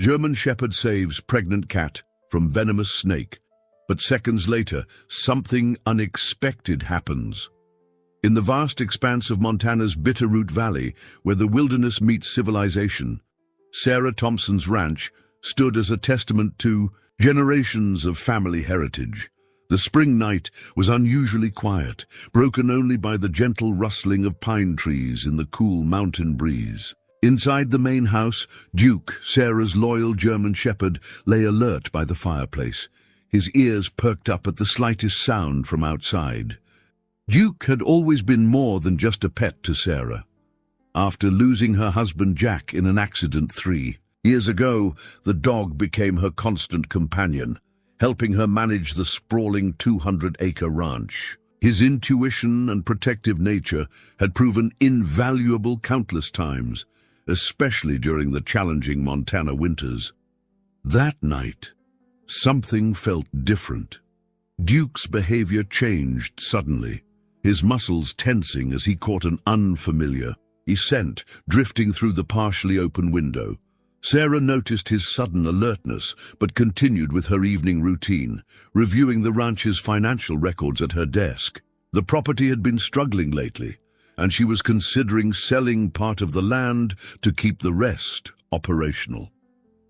German Shepherd saves pregnant cat from venomous snake, but seconds later, something unexpected happens. In the vast expanse of Montana's Bitterroot Valley, where the wilderness meets civilization, Sarah Thompson's ranch stood as a testament to generations of family heritage. The spring night was unusually quiet, broken only by the gentle rustling of pine trees in the cool mountain breeze. Inside the main house, Duke, Sarah's loyal German Shepherd, lay alert by the fireplace, his ears perked up at the slightest sound from outside. Duke had always been more than just a pet to Sarah. After losing her husband Jack in an accident 3 years ago, the dog became her constant companion, helping her manage the sprawling 200-acre ranch. His intuition and protective nature had proven invaluable countless times, especially during the challenging Montana winters. That night, something felt different. Duke's behavior changed suddenly, his muscles tensing as he caught an unfamiliar scent drifting through the partially open window. Sarah noticed his sudden alertness, but continued with her evening routine, reviewing the ranch's financial records at her desk. The property had been struggling lately, and she was considering selling part of the land to keep the rest operational.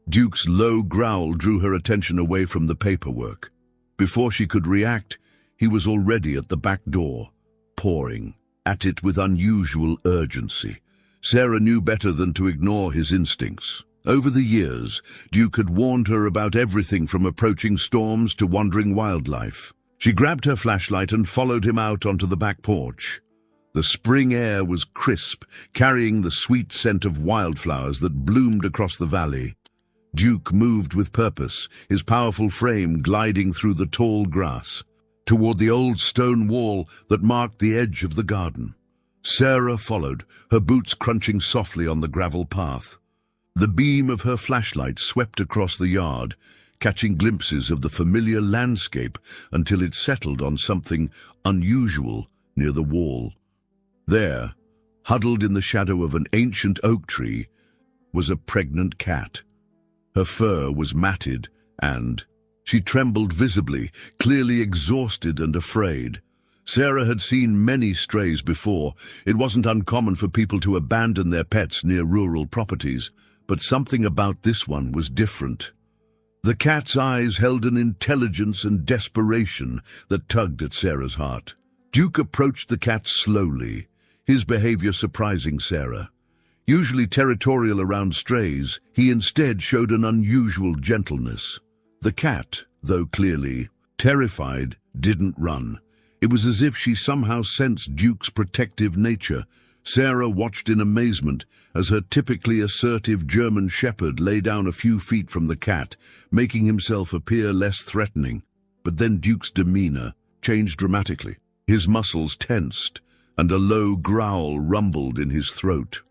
Duke's low growl drew her attention away from the paperwork. Before she could react, he was already at the back door, pawing at it with unusual urgency. Sarah knew better than to ignore his instincts. Over the years, Duke had warned her about everything from approaching storms to wandering wildlife. She grabbed her flashlight and followed him out onto the back porch. The spring air was crisp, carrying the sweet scent of wildflowers that bloomed across the valley. Duke moved with purpose, his powerful frame gliding through the tall grass, toward the old stone wall that marked the edge of the garden. Sarah followed, her boots crunching softly on the gravel path. The beam of her flashlight swept across the yard, catching glimpses of the familiar landscape until it settled on something unusual near the wall. There, huddled in the shadow of an ancient oak tree, was a pregnant cat. Her fur was matted, and she trembled visibly, clearly exhausted and afraid. Sarah had seen many strays before. It wasn't uncommon for people to abandon their pets near rural properties, but something about this one was different. The cat's eyes held an intelligence and desperation that tugged at Sarah's heart. Duke approached the cat slowly, his behavior surprising Sarah. Usually territorial around strays, he instead showed an unusual gentleness. The cat, though clearly terrified, didn't run. It was as if she somehow sensed Duke's protective nature. Sarah watched in amazement as her typically assertive German Shepherd lay down a few feet from the cat, making himself appear less threatening. But then Duke's demeanor changed dramatically. His muscles tensed, and a low growl rumbled in his throat.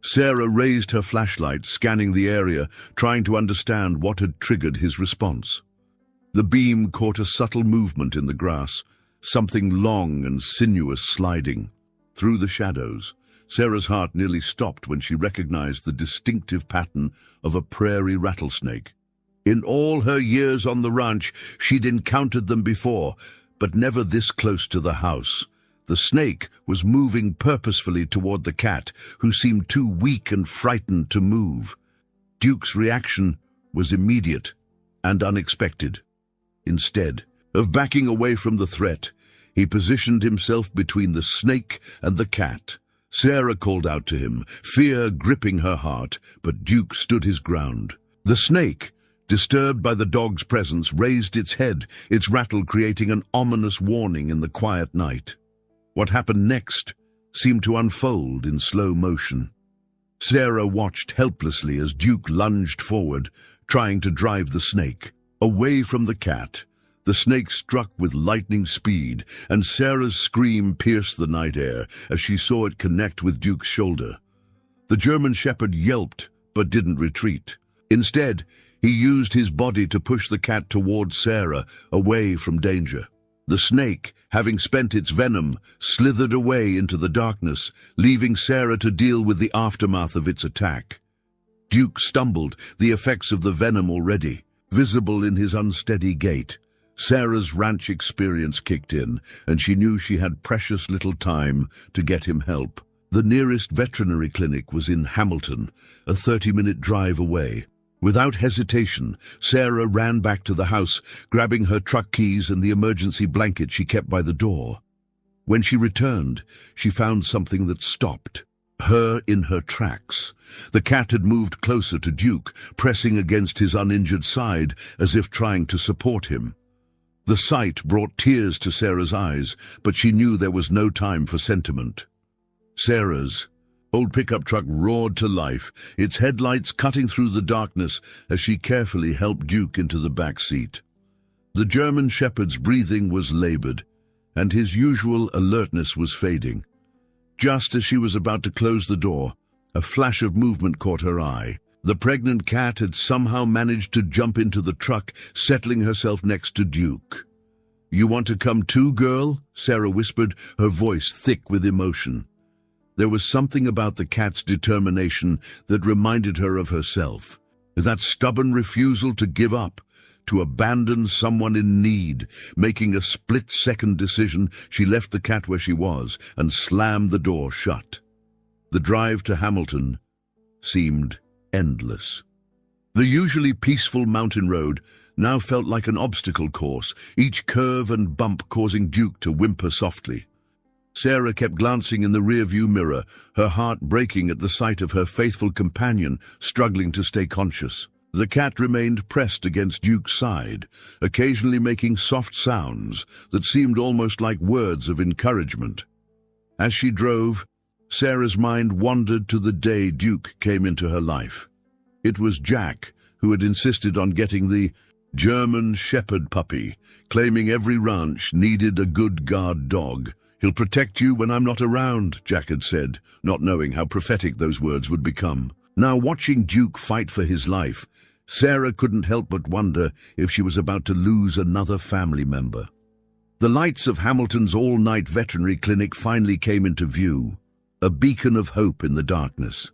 Sarah raised her flashlight, scanning the area, trying to understand what had triggered his response. The beam caught a subtle movement in the grass, something long and sinuous sliding. Through the shadows, Sarah's heart nearly stopped when she recognized the distinctive pattern of a prairie rattlesnake. In all her years on the ranch, she'd encountered them before, but never this close to the house. The snake was moving purposefully toward the cat, who seemed too weak and frightened to move. Duke's reaction was immediate and unexpected. Instead of backing away from the threat, he positioned himself between the snake and the cat. Sarah called out to him, fear gripping her heart, but Duke stood his ground. The snake, disturbed by the dog's presence, raised its head, its rattle creating an ominous warning in the quiet night. What happened next seemed to unfold in slow motion. Sarah watched helplessly as Duke lunged forward, trying to drive the snake away from the cat. The snake struck with lightning speed, and Sarah's scream pierced the night air as she saw it connect with Duke's shoulder. The German Shepherd yelped, but didn't retreat. Instead, he used his body to push the cat toward Sarah, away from danger. The snake, having spent its venom, slithered away into the darkness, leaving Sarah to deal with the aftermath of its attack. Duke stumbled, the effects of the venom already visible in his unsteady gait. Sarah's ranch experience kicked in, and she knew she had precious little time to get him help. The nearest veterinary clinic was in Hamilton, a 30-minute drive away. Without hesitation, Sarah ran back to the house, grabbing her truck keys and the emergency blanket she kept by the door. When she returned, she found something that stopped her in her tracks. The cat had moved closer to Duke, pressing against his uninjured side as if trying to support him. The sight brought tears to Sarah's eyes, but she knew there was no time for sentiment. Sarah's old pickup truck roared to life, its headlights cutting through the darkness as she carefully helped Duke into the back seat. The German shepherd's breathing was labored, and his usual alertness was fading. Just as she was about to close the door, a flash of movement caught her eye. The pregnant cat had somehow managed to jump into the truck, settling herself next to Duke. "You want to come too, girl?" Sarah whispered, her voice thick with emotion. There was something about the cat's determination that reminded her of herself. That stubborn refusal to give up, to abandon someone in need. Making a split-second decision, she left the cat where she was and slammed the door shut. The drive to Hamilton seemed endless. The usually peaceful mountain road now felt like an obstacle course, each curve and bump causing Duke to whimper softly. Sarah kept glancing in the rearview mirror, her heart breaking at the sight of her faithful companion struggling to stay conscious. The cat remained pressed against Duke's side, occasionally making soft sounds that seemed almost like words of encouragement. As she drove, Sarah's mind wandered to the day Duke came into her life. It was Jack who had insisted on getting the German shepherd puppy, claiming every ranch needed a good guard dog. "He'll protect you when I'm not around," Jack had said, not knowing how prophetic those words would become. Now, watching Duke fight for his life, Sarah couldn't help but wonder if she was about to lose another family member. The lights of Hamilton's all-night veterinary clinic finally came into view, a beacon of hope in the darkness.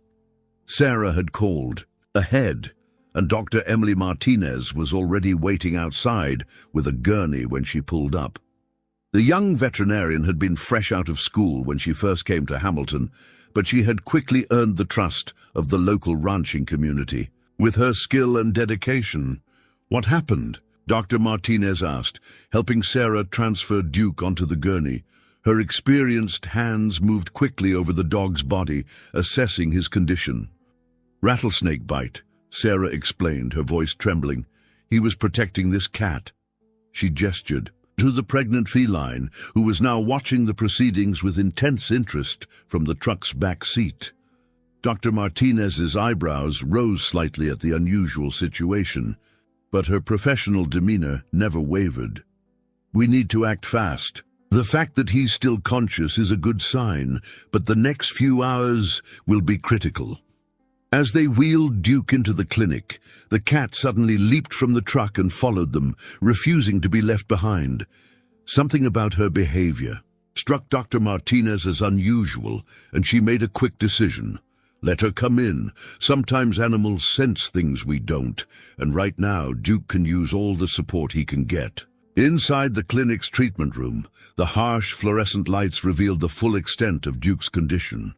Sarah had called ahead, and Dr. Emily Martinez was already waiting outside with a gurney when she pulled up. The young veterinarian had been fresh out of school when she first came to Hamilton, but she had quickly earned the trust of the local ranching community. With her skill and dedication, "What happened?" Dr. Martinez asked, helping Sarah transfer Duke onto the gurney. Her experienced hands moved quickly over the dog's body, assessing his condition. "Rattlesnake bite," Sarah explained, her voice trembling. "He was protecting this cat." She gestured to the pregnant feline, who was now watching the proceedings with intense interest from the truck's back seat. Dr. Martinez's eyebrows rose slightly at the unusual situation, but her professional demeanor never wavered. "We need to act fast. The fact that he's still conscious is a good sign, but the next few hours will be critical." As they wheeled Duke into the clinic, the cat suddenly leaped from the truck and followed them, refusing to be left behind. Something about her behavior struck Dr. Martinez as unusual, and she made a quick decision. Let her come in. Sometimes animals sense things we don't, and right now Duke can use all the support he can get. Inside the clinic's treatment room, the harsh fluorescent lights revealed the full extent of Duke's condition.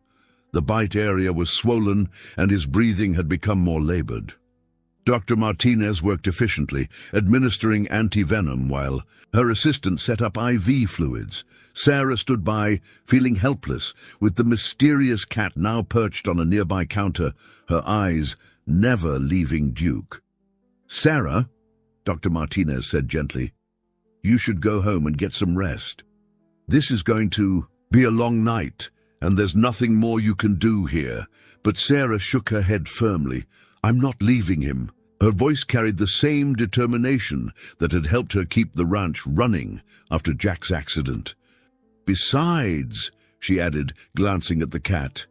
The bite area was swollen, and his breathing had become more labored. Dr. Martinez worked efficiently, administering anti-venom while her assistant set up IV fluids. Sarah stood by, feeling helpless, with the mysterious cat now perched on a nearby counter, her eyes never leaving Duke. "Sarah," Dr. Martinez said gently, "you should go home and get some rest. This is going to be a long night, and there's nothing more you can do here." But Sarah shook her head firmly. "I'm not leaving him." Her voice carried the same determination that had helped her keep the ranch running after Jack's accident. "Besides," she added, glancing at the cat,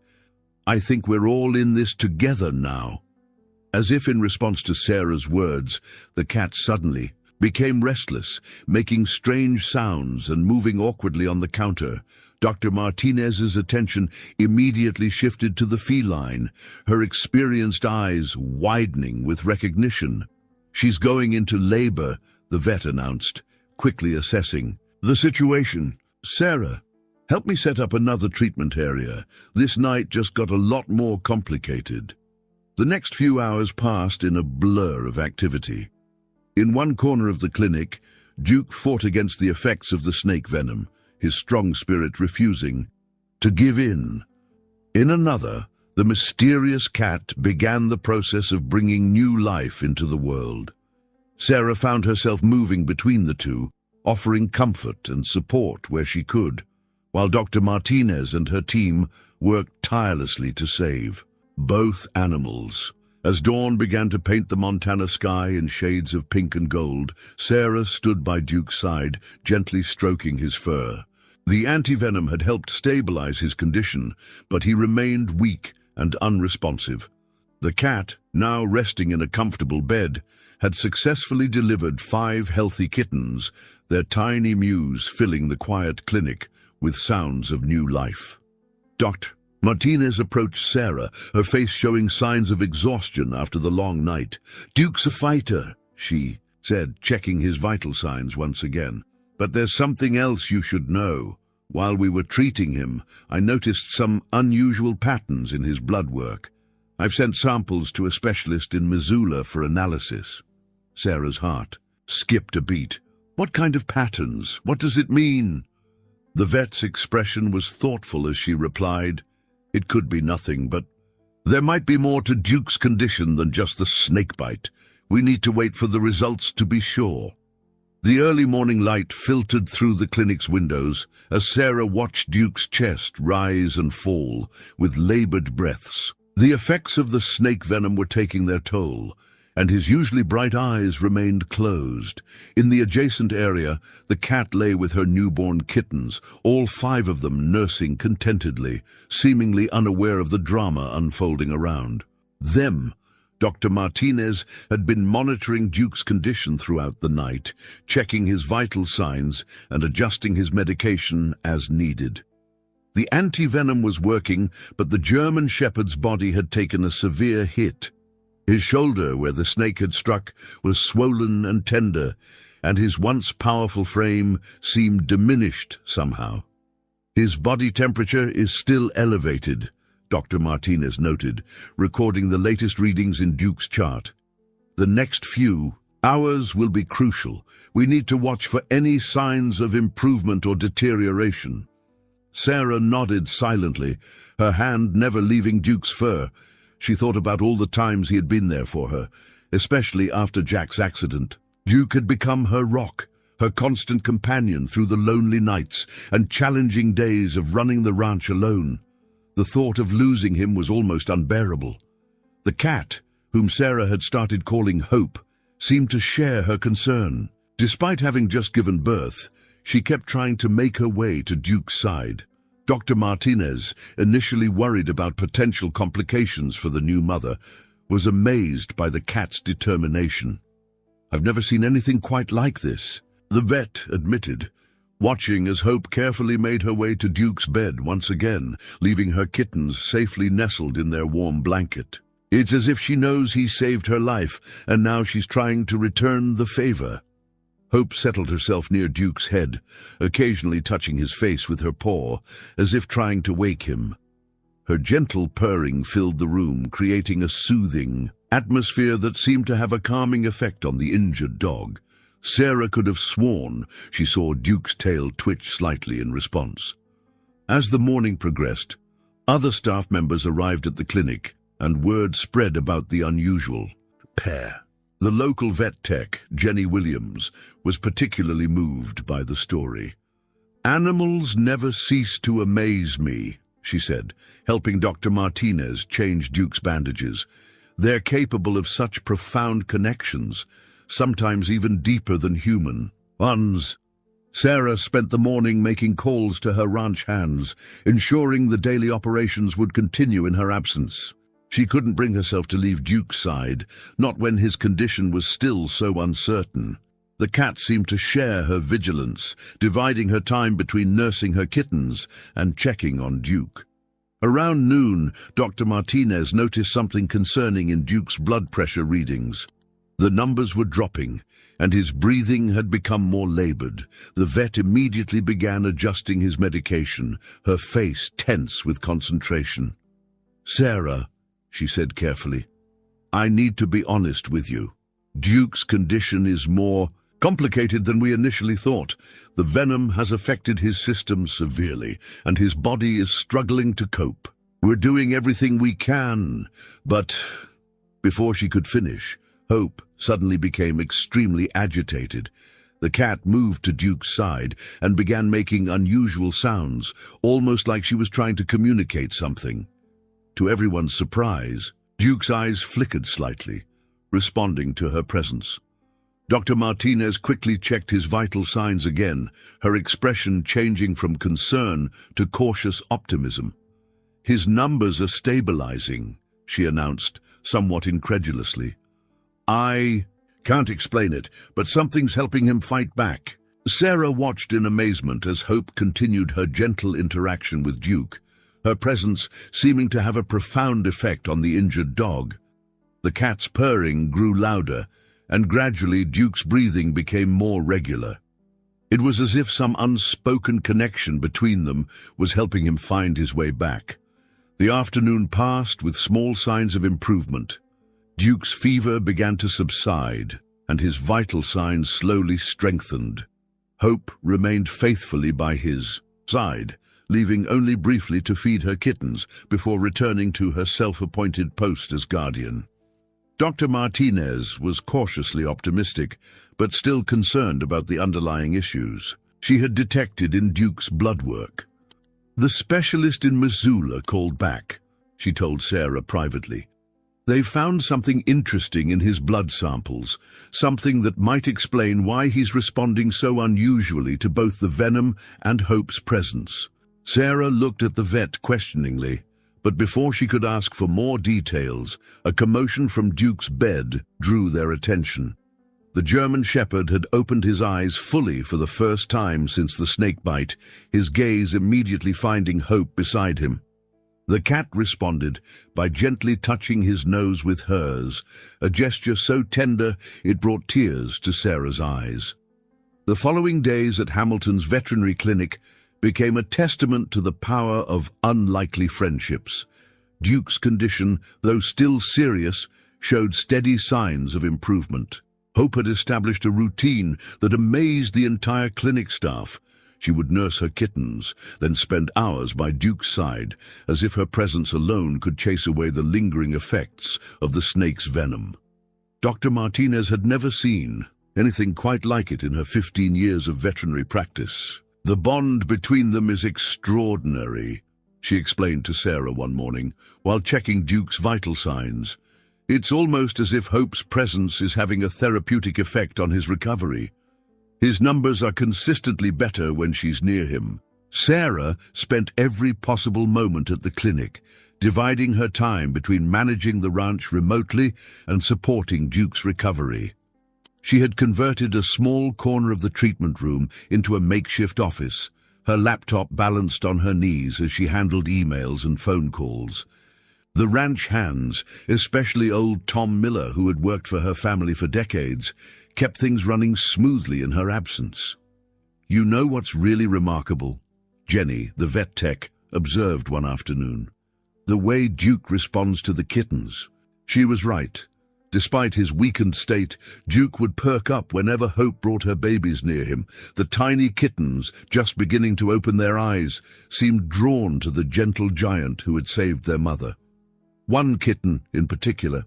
"I think we're all in this together now." As if in response to Sarah's words, the cat suddenly became restless, making strange sounds and moving awkwardly on the counter. Dr. Martinez's attention immediately shifted to the feline, her experienced eyes widening with recognition. "She's going into labor," the vet announced, quickly assessing the situation. "Sarah, help me set up another treatment area. This night just got a lot more complicated." The next few hours passed in a blur of activity. In one corner of the clinic, Duke fought against the effects of the snake venom, his strong spirit refusing to give in. In another, the mysterious cat began the process of bringing new life into the world. Sarah found herself moving between the two, offering comfort and support where she could, while Dr. Martinez and her team worked tirelessly to save both animals. As dawn began to paint the Montana sky in shades of pink and gold, Sarah stood by Duke's side, gently stroking his fur. The antivenom had helped stabilize his condition, but he remained weak and unresponsive. The cat, now resting in a comfortable bed, had successfully delivered 5 healthy kittens, their tiny mews filling the quiet clinic with sounds of new life. Dr. Martinez approached Sarah, her face showing signs of exhaustion after the long night. "Duke's a fighter," she said, checking his vital signs once again. "But there's something else you should know. While we were treating him, I noticed some unusual patterns in his blood work. I've sent samples to a specialist in Missoula for analysis." Sarah's heart skipped a beat. "What kind of patterns? What does it mean?" The vet's expression was thoughtful as she replied, "It could be nothing, but there might be more to Duke's condition than just the snakebite. We need to wait for the results to be sure." The early morning light filtered through the clinic's windows as Sarah watched Duke's chest rise and fall with labored breaths. The effects of the snake venom were taking their toll, and his usually bright eyes remained closed. In the adjacent area, the cat lay with her newborn kittens, all 5 of them nursing contentedly, seemingly unaware of the drama unfolding around them. Dr. Martinez had been monitoring Duke's condition throughout the night, checking his vital signs and adjusting his medication as needed. The anti-venom was working, but the German shepherd's body had taken a severe hit. His shoulder, where the snake had struck, was swollen and tender, and his once powerful frame seemed diminished somehow. "His body temperature is still elevated," Dr. Martinez noted, recording the latest readings in Duke's chart. "The next few hours will be crucial. We need to watch for any signs of improvement or deterioration." Sarah nodded silently, her hand never leaving Duke's fur. She thought about all the times he had been there for her, especially after Jack's accident. Duke had become her rock, her constant companion through the lonely nights and challenging days of running the ranch alone. The thought of losing him was almost unbearable. The cat, whom Sarah had started calling Hope, seemed to share her concern. Despite having just given birth, she kept trying to make her way to Duke's side. Dr. Martinez, initially worried about potential complications for the new mother, was amazed by the cat's determination. "I've never seen anything quite like this," the vet admitted, watching as Hope carefully made her way to Duke's bed once again, leaving her kittens safely nestled in their warm blanket. "It's as if she knows he saved her life, and now she's trying to return the favor." Hope settled herself near Duke's head, occasionally touching his face with her paw, as if trying to wake him. Her gentle purring filled the room, creating a soothing atmosphere that seemed to have a calming effect on the injured dog. Sarah could have sworn she saw Duke's tail twitch slightly in response. As the morning progressed, other staff members arrived at the clinic, and word spread about the unusual pair. The local vet tech, Jenny Williams, was particularly moved by the story. "Animals never cease to amaze me," she said, helping Dr. Martinez change Duke's bandages. "They're capable of such profound connections, sometimes even deeper than human ones." Sarah spent the morning making calls to her ranch hands, ensuring the daily operations would continue in her absence. She couldn't bring herself to leave Duke's side, not when his condition was still so uncertain. The cat seemed to share her vigilance, dividing her time between nursing her kittens and checking on Duke. Around noon, Dr. Martinez noticed something concerning in Duke's blood pressure readings. The numbers were dropping, and his breathing had become more labored. The vet immediately began adjusting his medication, her face tense with concentration. "Sarah," she said carefully, "I need to be honest with you. Duke's condition is more complicated than we initially thought. The venom has affected his system severely, and his body is struggling to cope. We're doing everything we can, but—" Before she could finish, Hope suddenly became extremely agitated. The cat moved to Duke's side and began making unusual sounds, almost like she was trying to communicate something. To everyone's surprise, Duke's eyes flickered slightly, responding to her presence. Dr. Martinez quickly checked his vital signs again, her expression changing from concern to cautious optimism. "His numbers are stabilizing," she announced, somewhat incredulously. "I can't explain it, but something's helping him fight back." Sarah watched in amazement as Hope continued her gentle interaction with Duke, her presence seeming to have a profound effect on the injured dog. The cat's purring grew louder, and gradually Duke's breathing became more regular. It was as if some unspoken connection between them was helping him find his way back. The afternoon passed with small signs of improvement. Duke's fever began to subside, and his vital signs slowly strengthened. Hope remained faithfully by his side, leaving only briefly to feed her kittens before returning to her self-appointed post as guardian. Dr. Martinez was cautiously optimistic, but still concerned about the underlying issues she had detected in Duke's blood work. "The specialist in Missoula called back," she told Sarah privately. "They found something interesting in his blood samples, something that might explain why he's responding so unusually to both the venom and Hope's presence." Sarah looked at the vet questioningly, but before she could ask for more details, a commotion from Duke's bed drew their attention. The German Shepherd had opened his eyes fully for the first time since the snake bite, his gaze immediately finding Hope beside him. The cat responded by gently touching his nose with hers, a gesture so tender it brought tears to Sarah's eyes. The following days at Hamilton's veterinary clinic became a testament to the power of unlikely friendships. Duke's condition, though still serious, showed steady signs of improvement. Hope had established a routine that amazed the entire clinic staff. She would nurse her kittens, then spend hours by Duke's side, as if her presence alone could chase away the lingering effects of the snake's venom. Dr. Martinez had never seen anything quite like it in her 15 years of veterinary practice. "The bond between them is extraordinary," she explained to Sarah one morning, while checking Duke's vital signs. "It's almost as if Hope's presence is having a therapeutic effect on his recovery. His numbers are consistently better when she's near him." Sarah spent every possible moment at the clinic, dividing her time between managing the ranch remotely and supporting Duke's recovery. She had converted a small corner of the treatment room into a makeshift office, her laptop balanced on her knees as she handled emails and phone calls. The ranch hands, especially old Tom Miller, who had worked for her family for decades, kept things running smoothly in her absence. "You know what's really remarkable?" Jenny, the vet tech, observed one afternoon. "The way Duke responds to the kittens." She was right. Despite his weakened state, Duke would perk up whenever Hope brought her babies near him. The tiny kittens, just beginning to open their eyes, seemed drawn to the gentle giant who had saved their mother. One kitten, in particular,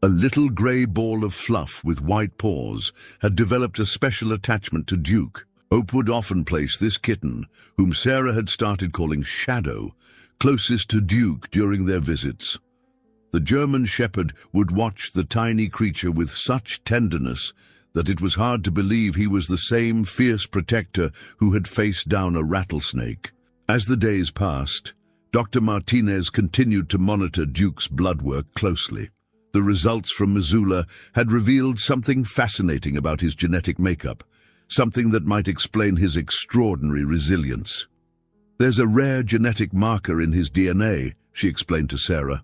a little grey ball of fluff with white paws, had developed a special attachment to Duke. Hope would often place this kitten, whom Sarah had started calling Shadow, closest to Duke during their visits. The German Shepherd would watch the tiny creature with such tenderness that it was hard to believe he was the same fierce protector who had faced down a rattlesnake. As the days passed, Dr. Martinez continued to monitor Duke's blood work closely. The results from Missoula had revealed something fascinating about his genetic makeup, something that might explain his extraordinary resilience. "There's a rare genetic marker in his DNA," she explained to Sarah.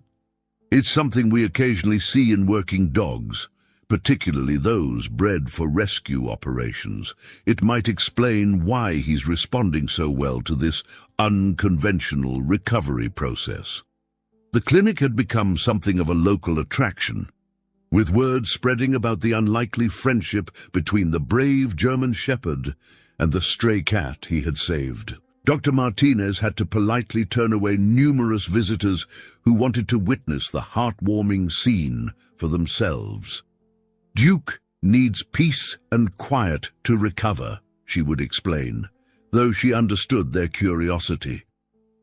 "It's something we occasionally see in working dogs, particularly those bred for rescue operations. It might explain why he's responding so well to this unconventional recovery process." The clinic had become something of a local attraction, with word spreading about the unlikely friendship between the brave German shepherd and the stray cat he had saved. Dr. Martinez had to politely turn away numerous visitors who wanted to witness the heartwarming scene for themselves. "Duke needs peace and quiet to recover," she would explain, though she understood their curiosity.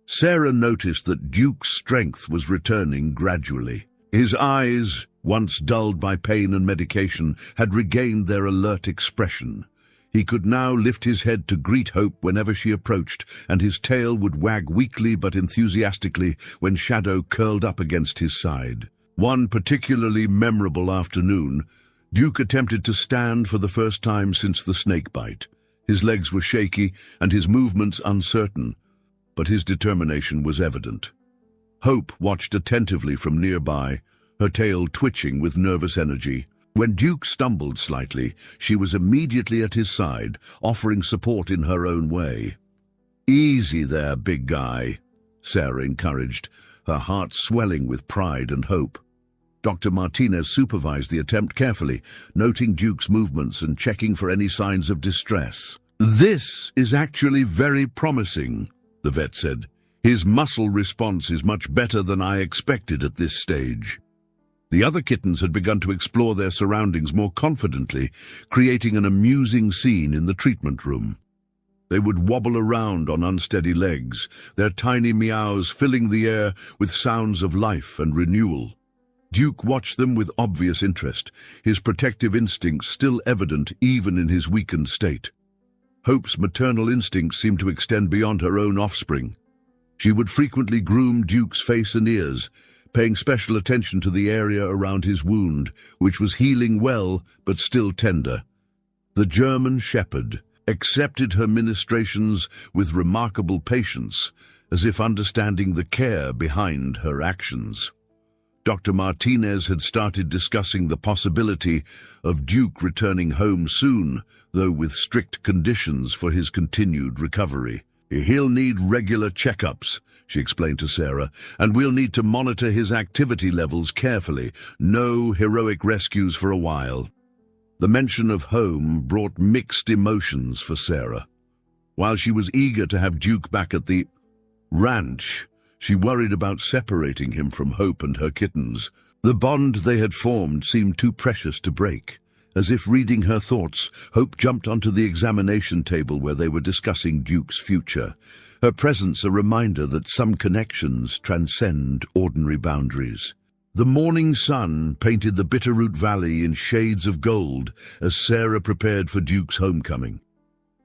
Sarah noticed that Duke's strength was returning gradually. His eyes, once dulled by pain and medication, had regained their alert expression. He could now lift his head to greet Hope whenever she approached, and his tail would wag weakly but enthusiastically when Shadow curled up against his side. One particularly memorable afternoon, Duke attempted to stand for the first time since the snake bite. His legs were shaky and his movements uncertain, but his determination was evident. Hope watched attentively from nearby, her tail twitching with nervous energy. When Duke stumbled slightly, she was immediately at his side, offering support in her own way. "Easy there, big guy," Sarah encouraged, her heart swelling with pride and hope. Dr. Martinez supervised the attempt carefully, noting Duke's movements and checking for any signs of distress. "This is actually very promising," the vet said. "His muscle response is much better than I expected at this stage." The other kittens had begun to explore their surroundings more confidently, creating an amusing scene in the treatment room. They would wobble around on unsteady legs, their tiny meows filling the air with sounds of life and renewal. Duke watched them with obvious interest, his protective instincts still evident even in his weakened state. Hope's maternal instincts seemed to extend beyond her own offspring. She would frequently groom Duke's face and ears, paying special attention to the area around his wound, which was healing well but still tender. The German shepherd accepted her ministrations with remarkable patience, as if understanding the care behind her actions. Dr. Martinez had started discussing the possibility of Duke returning home soon, though with strict conditions for his continued recovery. "He'll need regular checkups," she explained to Sarah, "and we'll need to monitor his activity levels carefully. No heroic rescues for a while." The mention of home brought mixed emotions for Sarah. While she was eager to have Duke back at the ranch, she worried about separating him from Hope and her kittens. The bond they had formed seemed too precious to break. As if reading her thoughts, Hope jumped onto the examination table where they were discussing Duke's future, her presence a reminder that some connections transcend ordinary boundaries. The morning sun painted the Bitterroot Valley in shades of gold as Sarah prepared for Duke's homecoming.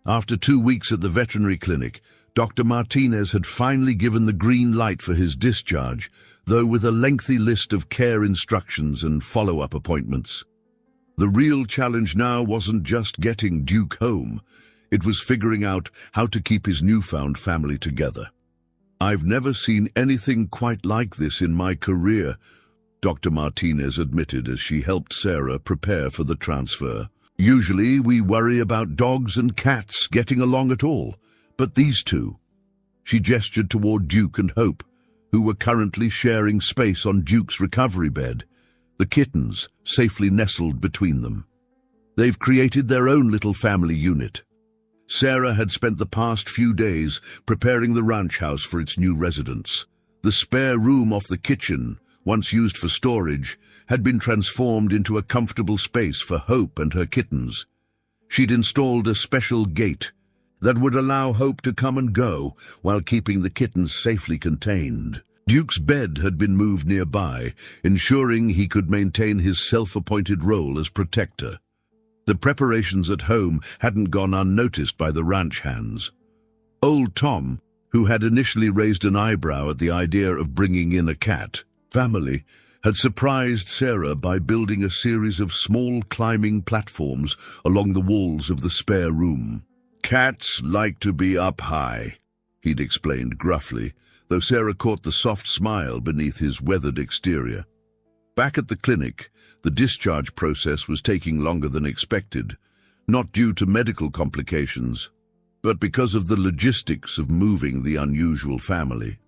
After 2 weeks at the veterinary clinic, Dr. Martinez had finally given the green light for his discharge, though with a lengthy list of care instructions and follow-up appointments. The real challenge now wasn't just getting Duke home, it was figuring out how to keep his newfound family together. "I've never seen anything quite like this in my career," Dr. Martinez admitted as she helped Sarah prepare for the transfer. "Usually we worry about dogs and cats getting along at all, but these two." She gestured toward Duke and Hope, who were currently sharing space on Duke's recovery bed, the kittens safely nestled between them. "They've created their own little family unit." Sarah had spent the past few days preparing the ranch house for its new residents. The spare room off the kitchen, once used for storage, had been transformed into a comfortable space for Hope and her kittens. She'd installed a special gate that would allow Hope to come and go while keeping the kittens safely contained. Duke's bed had been moved nearby, ensuring he could maintain his self-appointed role as protector. The preparations at home hadn't gone unnoticed by the ranch hands. Old Tom, who had initially raised an eyebrow at the idea of bringing in a cat family, had surprised Sarah by building a series of small climbing platforms along the walls of the spare room. "Cats like to be up high," he'd explained gruffly, though Sarah caught the soft smile beneath his weathered exterior. Back at the clinic, the discharge process was taking longer than expected, not due to medical complications, but because of the logistics of moving the unusual family.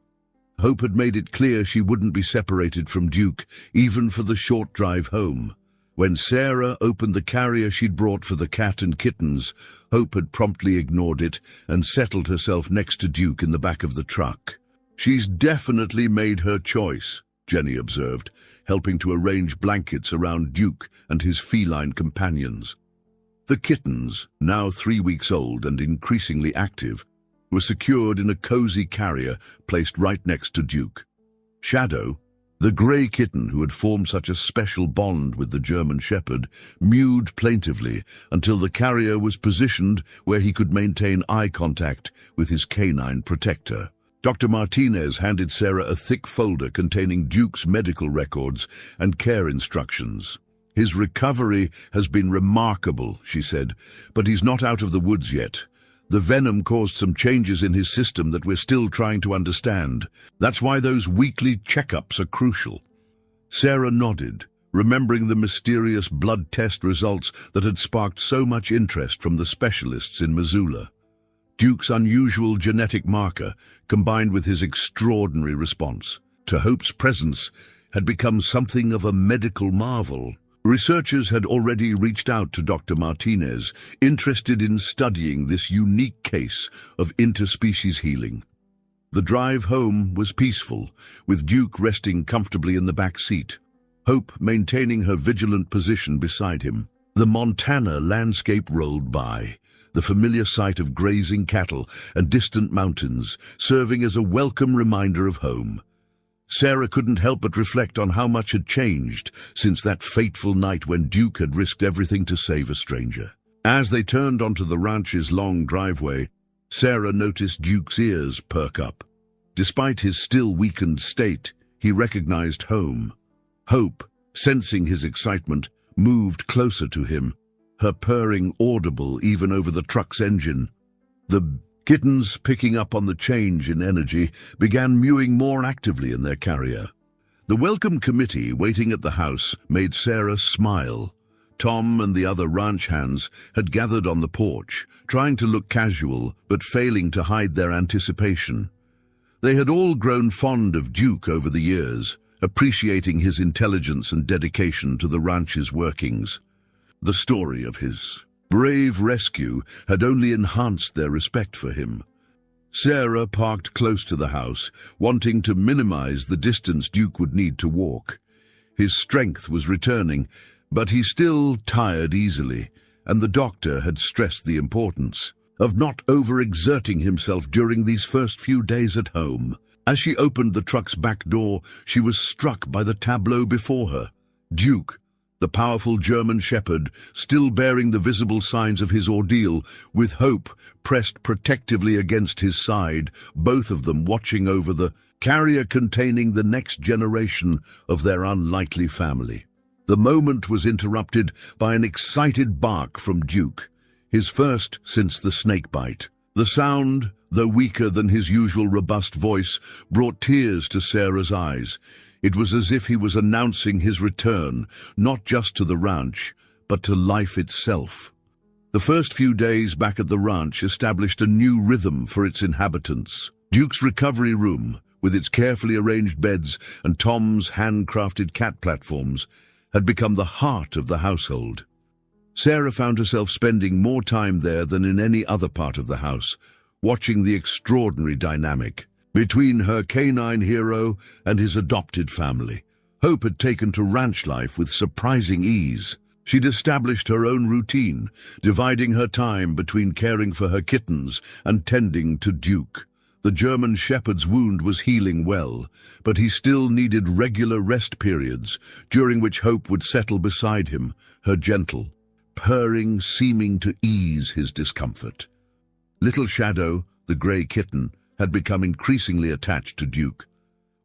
Hope had made it clear she wouldn't be separated from Duke, even for the short drive home. When Sarah opened the carrier she'd brought for the cat and kittens, Hope had promptly ignored it and settled herself next to Duke in the back of the truck. "She's definitely made her choice," Jenny observed, helping to arrange blankets around Duke and his feline companions. The kittens, now 3 weeks old and increasingly active, were secured in a cozy carrier placed right next to Duke. Shadow, the grey kitten who had formed such a special bond with the German Shepherd, mewed plaintively until the carrier was positioned where he could maintain eye contact with his canine protector. Dr. Martinez handed Sarah a thick folder containing Duke's medical records and care instructions. "His recovery has been remarkable," she said, "but he's not out of the woods yet. The venom caused some changes in his system that we're still trying to understand. That's why those weekly checkups are crucial." Sarah nodded, remembering the mysterious blood test results that had sparked so much interest from the specialists in Missoula. Duke's unusual genetic marker, combined with his extraordinary response to Hope's presence, had become something of a medical marvel. Researchers had already reached out to Dr. Martinez, interested in studying this unique case of interspecies healing. The drive home was peaceful, with Duke resting comfortably in the back seat, Hope maintaining her vigilant position beside him. The Montana landscape rolled by, the familiar sight of grazing cattle and distant mountains serving as a welcome reminder of home. Sarah couldn't help but reflect on how much had changed since that fateful night when Duke had risked everything to save a stranger. As they turned onto the ranch's long driveway, Sarah noticed Duke's ears perk up. Despite his still weakened state, he recognized home. Hope, sensing his excitement, moved closer to him, her purring audible even over the truck's engine. The kittens, picking up on the change in energy, began mewing more actively in their carrier. The welcome committee waiting at the house made Sarah smile. Tom and the other ranch hands had gathered on the porch, trying to look casual but failing to hide their anticipation. They had all grown fond of Duke over the years, appreciating his intelligence and dedication to the ranch's workings. The story of his brave rescue had only enhanced their respect for him. Sarah parked close to the house, wanting to minimize the distance Duke would need to walk. His strength was returning, but he still tired easily, and the doctor had stressed the importance of not overexerting himself during these first few days at home. As she opened the truck's back door, she was struck by the tableau before her. Duke, the powerful German Shepherd, still bearing the visible signs of his ordeal, with Hope pressed protectively against his side, both of them watching over the carrier containing the next generation of their unlikely family. The moment was interrupted by an excited bark from Duke, his first since the snake bite. The sound, though weaker than his usual robust voice, brought tears to Sarah's eyes. It was as if he was announcing his return, not just to the ranch, but to life itself. The first few days back at the ranch established a new rhythm for its inhabitants. Duke's recovery room, with its carefully arranged beds and Tom's handcrafted cat platforms, had become the heart of the household. Sarah found herself spending more time there than in any other part of the house, watching the extraordinary dynamic between her canine hero and his adopted family. Hope had taken to ranch life with surprising ease. She'd established her own routine, dividing her time between caring for her kittens and tending to Duke. The German Shepherd's wound was healing well, but he still needed regular rest periods, during which Hope would settle beside him, her gentle purring seeming to ease his discomfort. Little Shadow, the grey kitten, had become increasingly attached to Duke.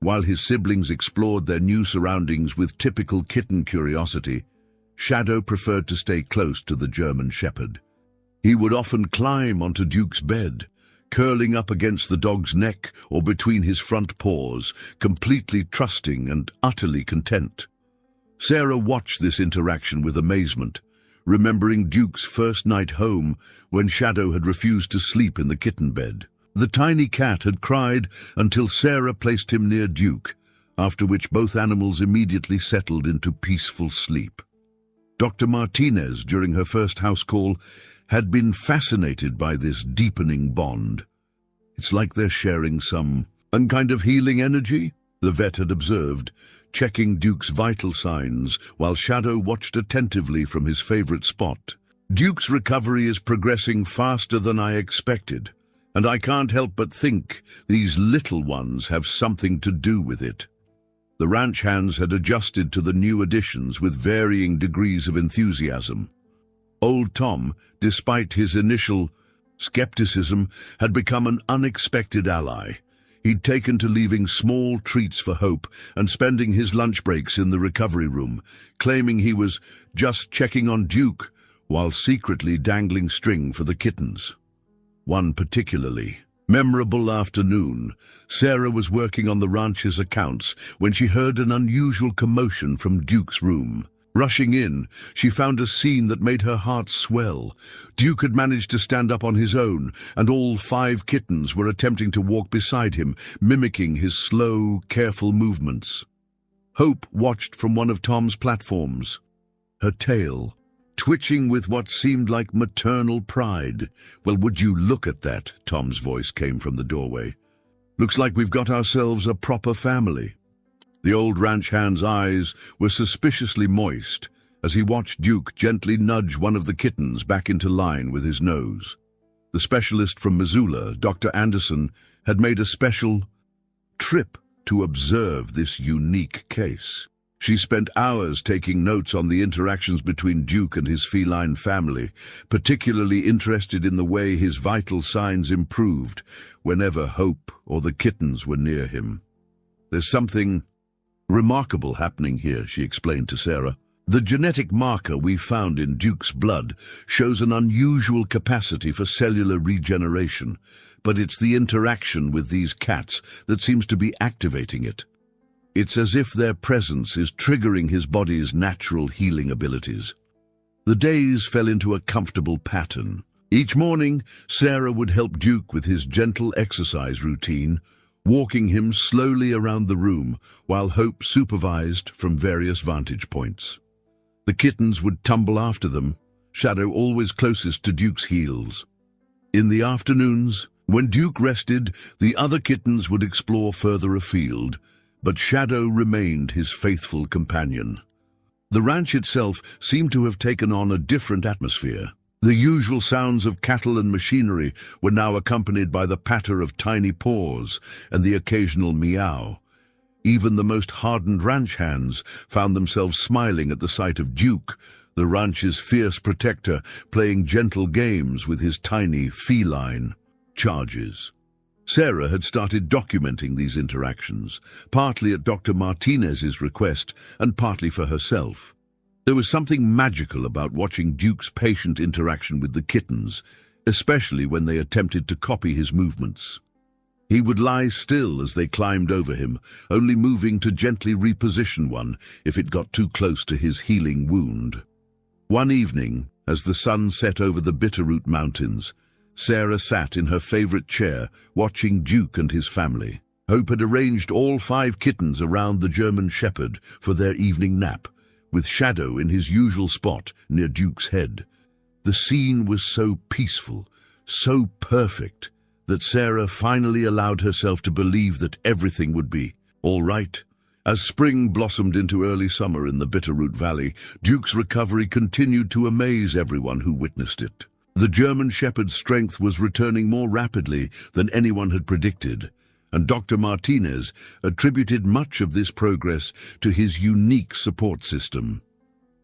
While his siblings explored their new surroundings with typical kitten curiosity, Shadow preferred to stay close to the German Shepherd. He would often climb onto Duke's bed, curling up against the dog's neck or between his front paws, completely trusting and utterly content. Sarah watched this interaction with amazement, remembering Duke's first night home when Shadow had refused to sleep in the kitten bed. The tiny cat had cried until Sarah placed him near Duke, after which both animals immediately settled into peaceful sleep. Dr. Martinez, during her first house call, had been fascinated by this deepening bond. "It's like they're sharing some kind of healing energy," the vet had observed, checking Duke's vital signs while Shadow watched attentively from his favorite spot. "Duke's recovery is progressing faster than I expected, and I can't help but think these little ones have something to do with it." The ranch hands had adjusted to the new additions with varying degrees of enthusiasm. Old Tom, despite his initial skepticism, had become an unexpected ally. He'd taken to leaving small treats for Hope and spending his lunch breaks in the recovery room, claiming he was just checking on Duke while secretly dangling string for the kittens. One particularly memorable afternoon, Sarah was working on the ranch's accounts when she heard an unusual commotion from Duke's room. Rushing in, she found a scene that made her heart swell. Duke had managed to stand up on his own, and all 5 kittens were attempting to walk beside him, mimicking his slow, careful movements. Hope watched from one of Tom's platforms, her tail twitching with what seemed like maternal pride. "Well, would you look at that?" Tom's voice came from the doorway. "Looks like we've got ourselves a proper family." The old ranch hand's eyes were suspiciously moist as he watched Duke gently nudge one of the kittens back into line with his nose. The specialist from Missoula, Dr. Anderson, had made a special trip to observe this unique case. She spent hours taking notes on the interactions between Duke and his feline family, particularly interested in the way his vital signs improved whenever Hope or the kittens were near him. "There's something remarkable happening here," she explained to Sarah. "The genetic marker we found in Duke's blood shows an unusual capacity for cellular regeneration, but it's the interaction with these cats that seems to be activating it. It's as if their presence is triggering his body's natural healing abilities." The days fell into a comfortable pattern. Each morning, Sarah would help Duke with his gentle exercise routine, walking him slowly around the room while Hope supervised from various vantage points. The kittens would tumble after them, Shadow always closest to Duke's heels. In the afternoons, when Duke rested, the other kittens would explore further afield, but Shadow remained his faithful companion. The ranch itself seemed to have taken on a different atmosphere. The usual sounds of cattle and machinery were now accompanied by the patter of tiny paws and the occasional meow. Even the most hardened ranch hands found themselves smiling at the sight of Duke, the ranch's fierce protector, playing gentle games with his tiny feline charges. Sarah had started documenting these interactions, partly at Dr. Martinez's request and partly for herself. There was something magical about watching Duke's patient interaction with the kittens, especially when they attempted to copy his movements. He would lie still as they climbed over him, only moving to gently reposition one if it got too close to his healing wound. One evening, as the sun set over the Bitterroot Mountains, Sarah sat in her favorite chair, watching Duke and his family. Hope had arranged all 5 kittens around the German Shepherd for their evening nap, with Shadow in his usual spot near Duke's head. The scene was so peaceful, so perfect, that Sarah finally allowed herself to believe that everything would be all right. As spring blossomed into early summer in the Bitterroot Valley, Duke's recovery continued to amaze everyone who witnessed it. The German Shepherd's strength was returning more rapidly than anyone had predicted, and Dr. Martinez attributed much of this progress to his unique support system.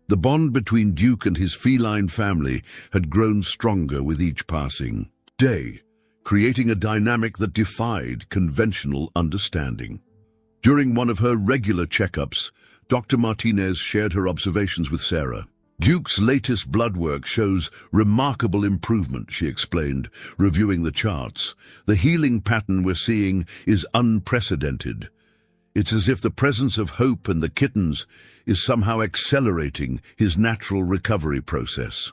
The bond between Duke and his feline family had grown stronger with each passing day, creating a dynamic that defied conventional understanding. During one of her regular checkups, Dr. Martinez shared her observations with Sarah. Duke's latest blood work shows remarkable improvement, she explained, reviewing the charts. The healing pattern we're seeing is unprecedented. It's as if the presence of Hope and the kittens is somehow accelerating his natural recovery process.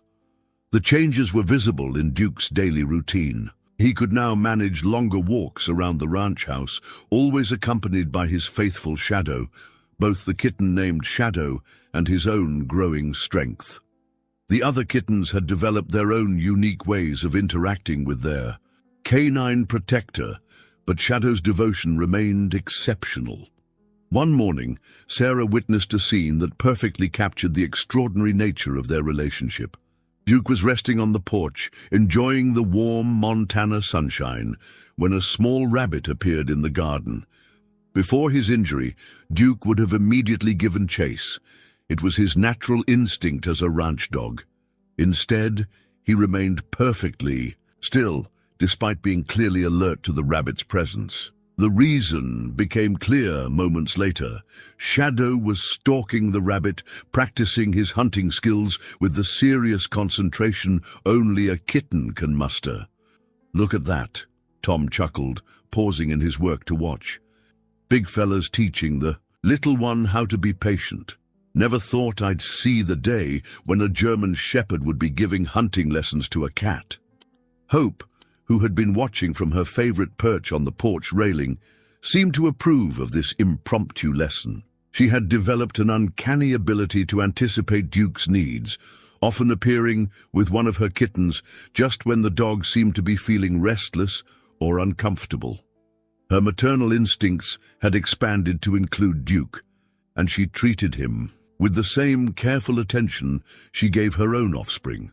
The changes were visible in Duke's daily routine. He could now manage longer walks around the ranch house, always accompanied by his faithful Shadow, both the kitten named Shadow and his own growing strength. The other kittens had developed their own unique ways of interacting with their canine protector, but Shadow's devotion remained exceptional. One morning, Sarah witnessed a scene that perfectly captured the extraordinary nature of their relationship. Duke was resting on the porch, enjoying the warm Montana sunshine, when a small rabbit appeared in the garden. Before his injury, Duke would have immediately given chase. It was his natural instinct as a ranch dog. Instead, he remained perfectly still, despite being clearly alert to the rabbit's presence. The reason became clear moments later. Shadow was stalking the rabbit, practicing his hunting skills with the serious concentration only a kitten can muster. "Look at that," Tom chuckled, pausing in his work to watch. "Big fella's teaching the little one how to be patient. Never thought I'd see the day when a German shepherd would be giving hunting lessons to a cat." Hope, who had been watching from her favorite perch on the porch railing, seemed to approve of this impromptu lesson. She had developed an uncanny ability to anticipate Duke's needs, often appearing with one of her kittens just when the dog seemed to be feeling restless or uncomfortable. Her maternal instincts had expanded to include Duke, and she treated him with the same careful attention she gave her own offspring.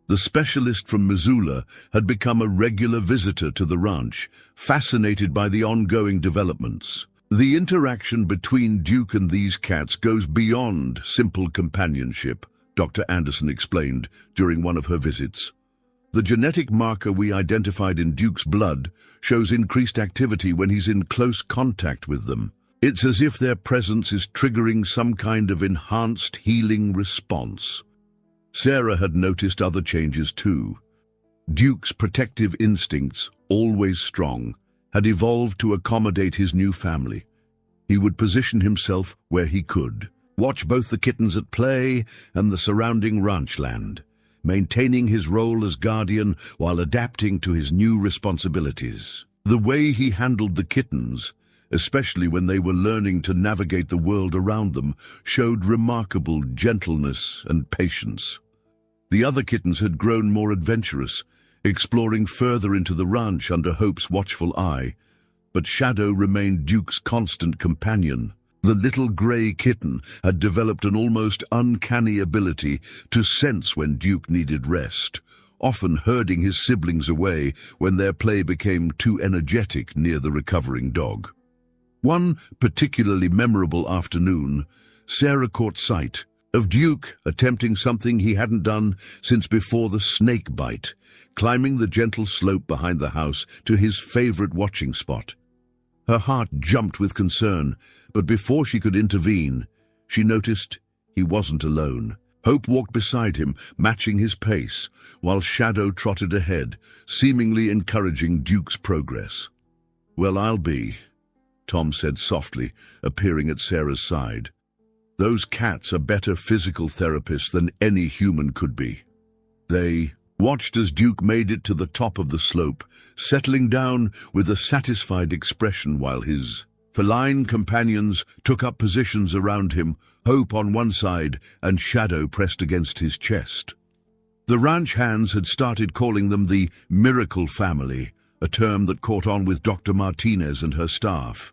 The specialist from Missoula had become a regular visitor to the ranch, fascinated by the ongoing developments. The interaction between Duke and these cats goes beyond simple companionship, Dr. Anderson explained during one of her visits. The genetic marker we identified in Duke's blood shows increased activity when he's in close contact with them. It's as if their presence is triggering some kind of enhanced healing response. Sarah had noticed other changes too. Duke's protective instincts, always strong, had evolved to accommodate his new family. He would position himself where he could, watch both the kittens at play and the surrounding ranch land, maintaining his role as guardian while adapting to his new responsibilities. The way he handled the kittens, especially when they were learning to navigate the world around them, showed remarkable gentleness and patience. The other kittens had grown more adventurous, exploring further into the ranch under Hope's watchful eye, but Shadow remained Duke's constant companion. The little gray kitten had developed an almost uncanny ability to sense when Duke needed rest, often herding his siblings away when their play became too energetic near the recovering dog. One particularly memorable afternoon, Sarah caught sight of Duke attempting something he hadn't done since before the snake bite, climbing the gentle slope behind the house to his favorite watching spot. Her heart jumped with concern, but before she could intervene, she noticed he wasn't alone. Hope walked beside him, matching his pace, while Shadow trotted ahead, seemingly encouraging Duke's progress. "Well, I'll be," Tom said softly, appearing at Sarah's side. "Those cats are better physical therapists than any human could be." They watched as Duke made it to the top of the slope, settling down with a satisfied expression while his feline companions took up positions around him, Hope on one side and Shadow pressed against his chest. The ranch hands had started calling them the Miracle Family, a term that caught on with Dr. Martinez and her staff.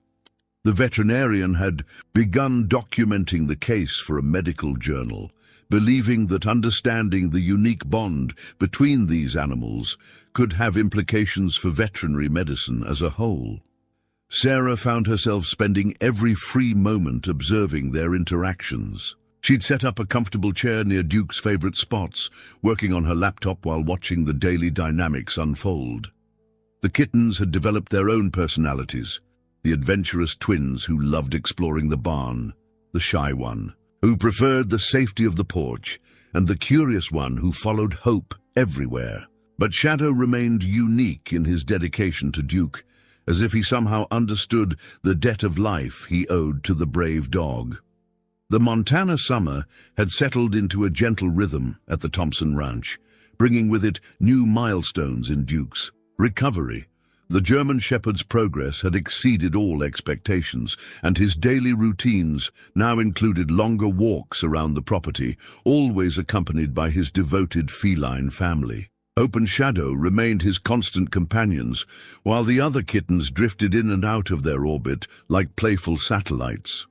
The veterinarian had begun documenting the case for a medical journal, believing that understanding the unique bond between these animals could have implications for veterinary medicine as a whole. Sarah found herself spending every free moment observing their interactions. She'd set up a comfortable chair near Duke's favorite spots, working on her laptop while watching the daily dynamics unfold. The kittens had developed their own personalities. the adventurous twins who loved exploring the barn, the shy one, who preferred the safety of the porch, and the curious one who followed Hope everywhere. But Shadow remained unique in his dedication to Duke, as if he somehow understood the debt of life he owed to the brave dog. The Montana summer had settled into a gentle rhythm at the Thompson Ranch, bringing with it new milestones in Duke's recovery. The German Shepherd's progress had exceeded all expectations, and his daily routines now included longer walks around the property, always accompanied by his devoted feline family. Hope and Shadow remained his constant companions, while the other kittens drifted in and out of their orbit like playful satellites.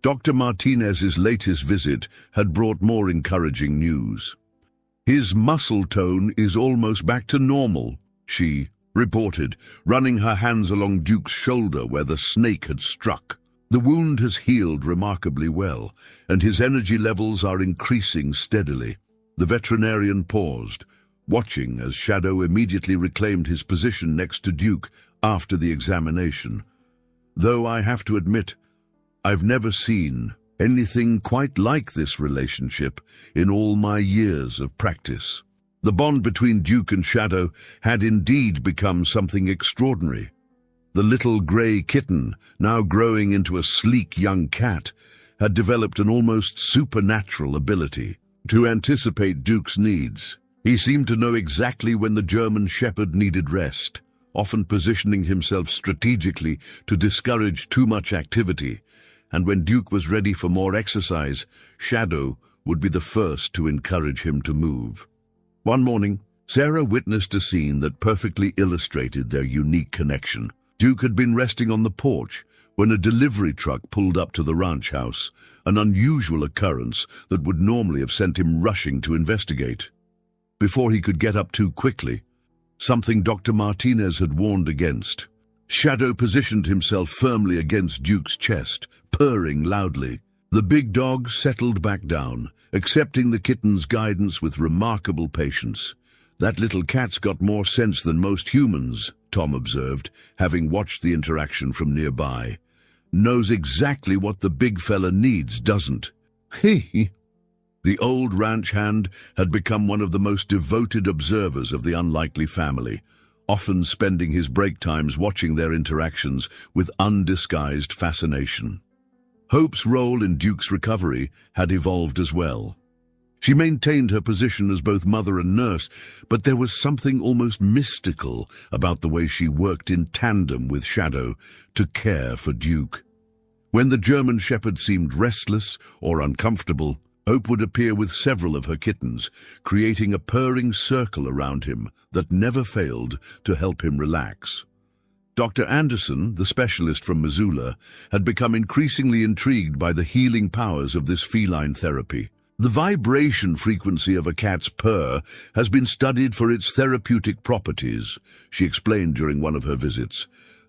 Dr. Martinez's latest visit had brought more encouraging news. "His muscle tone is almost back to normal," she reported, running her hands along Duke's shoulder where the snake had struck. "The wound has healed remarkably well, and his energy levels are increasing steadily." The veterinarian paused, watching as Shadow immediately reclaimed his position next to Duke after the examination. "Though I have to admit, I've never seen anything quite like this relationship in all my years of practice." The bond between Duke and Shadow had indeed become something extraordinary. The little grey kitten, now growing into a sleek young cat, had developed an almost supernatural ability to anticipate Duke's needs. He seemed to know exactly when the German Shepherd needed rest, often positioning himself strategically to discourage too much activity, and when Duke was ready for more exercise, Shadow would be the first to encourage him to move. One morning, Sarah witnessed a scene that perfectly illustrated their unique connection. Duke had been resting on the porch when a delivery truck pulled up to the ranch house, an unusual occurrence that would normally have sent him rushing to investigate. Before he could get up too quickly, something Dr. Martinez had warned against. Shadow positioned himself firmly against Duke's chest, purring loudly. The big dog settled back down, accepting the kitten's guidance with remarkable patience. "That little cat's got more sense than most humans," Tom observed, having watched the interaction from nearby. "Knows exactly what the big fella needs, doesn't he?" The old ranch hand had become one of the most devoted observers of the unlikely family, often spending his break times watching their interactions with undisguised fascination. Hope's role in Duke's recovery had evolved as well. She maintained her position as both mother and nurse, but there was something almost mystical about the way she worked in tandem with Shadow to care for Duke. When the German Shepherd seemed restless or uncomfortable, Hope would appear with several of her kittens, creating a purring circle around him that never failed to help him relax. Dr. Anderson, the specialist from Missoula, had become increasingly intrigued by the healing powers of this feline therapy. "The vibration frequency of a cat's purr has been studied for its therapeutic properties," she explained during one of her visits.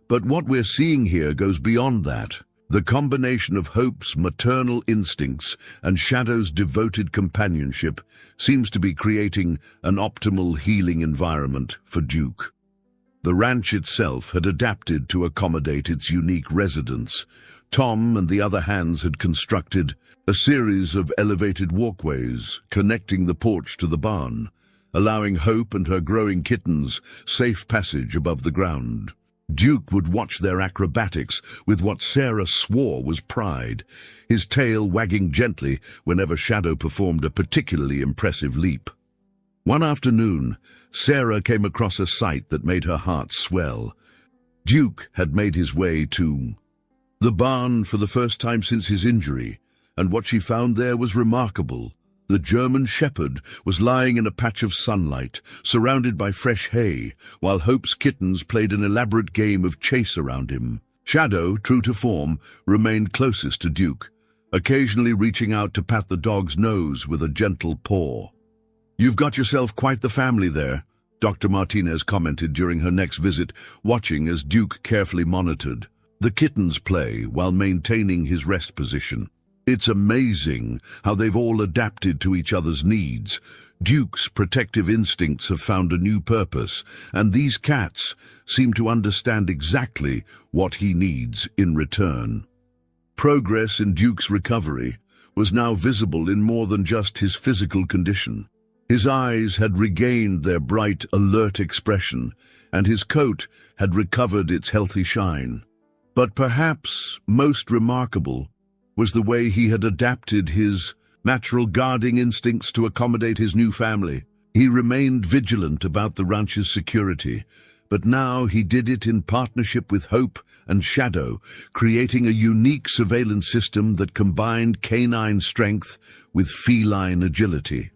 "But what we're seeing here goes beyond that. The combination of Hope's maternal instincts and Shadow's devoted companionship seems to be creating an optimal healing environment for Duke." The ranch itself had adapted to accommodate its unique residents. Tom and the other hands had constructed a series of elevated walkways connecting the porch to the barn, allowing Hope and her growing kittens safe passage above the ground. Duke would watch their acrobatics with what Sarah swore was pride, his tail wagging gently whenever Shadow performed a particularly impressive leap. One afternoon, Sarah came across a sight that made her heart swell. Duke had made his way to the barn for the first time since his injury, and what she found there was remarkable. The German Shepherd was lying in a patch of sunlight, surrounded by fresh hay, while Hope's kittens played an elaborate game of chase around him. Shadow, true to form, remained closest to Duke, occasionally reaching out to pat the dog's nose with a gentle paw. "You've got yourself quite the family there," Dr. Martinez commented during her next visit, watching as Duke carefully monitored the kitten's play while maintaining his rest position. It's amazing how they've all adapted to each other's needs. Duke's protective instincts have found a new purpose, and these cats seem to understand exactly what he needs in return. Progress in Duke's recovery was now visible in more than just his physical condition. His eyes had regained their bright, alert expression, and his coat had recovered its healthy shine. But perhaps most remarkable was the way he had adapted his natural guarding instincts to accommodate his new family. He remained vigilant about the ranch's security, but now he did it in partnership with Hope and Shadow, creating a unique surveillance system that combined canine strength with feline agility.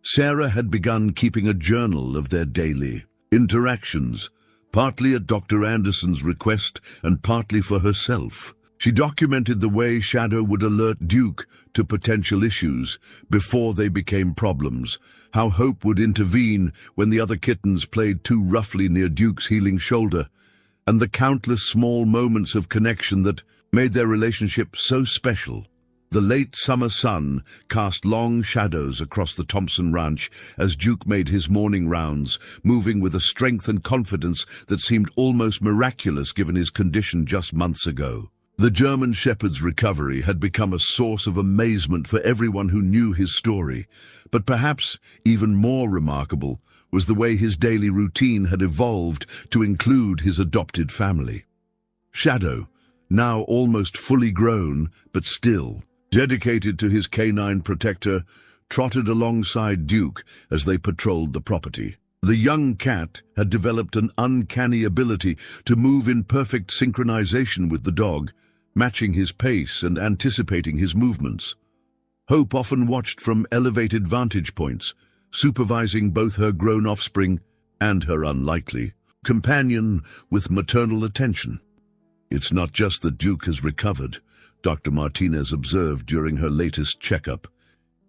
Sarah had begun keeping a journal of their daily interactions, partly at Dr. Anderson's request and partly for herself. She documented the way Shadow would alert Duke to potential issues before they became problems, how Hope would intervene when the other kittens played too roughly near Duke's healing shoulder, and the countless small moments of connection that made their relationship so special. The late summer sun cast long shadows across the Thompson Ranch as Duke made his morning rounds, moving with a strength and confidence that seemed almost miraculous given his condition just months ago. The German Shepherd's recovery had become a source of amazement for everyone who knew his story, but perhaps even more remarkable was the way his daily routine had evolved to include his adopted family. Shadow, now almost fully grown, but still dedicated to his canine protector, trotted alongside Duke as they patrolled the property. The young cat had developed an uncanny ability to move in perfect synchronization with the dog, matching his pace and anticipating his movements. Hope often watched from elevated vantage points, supervising both her grown offspring and her unlikely companion with maternal attention. It's not just that Duke has recovered, Dr. Martinez observed during her latest checkup.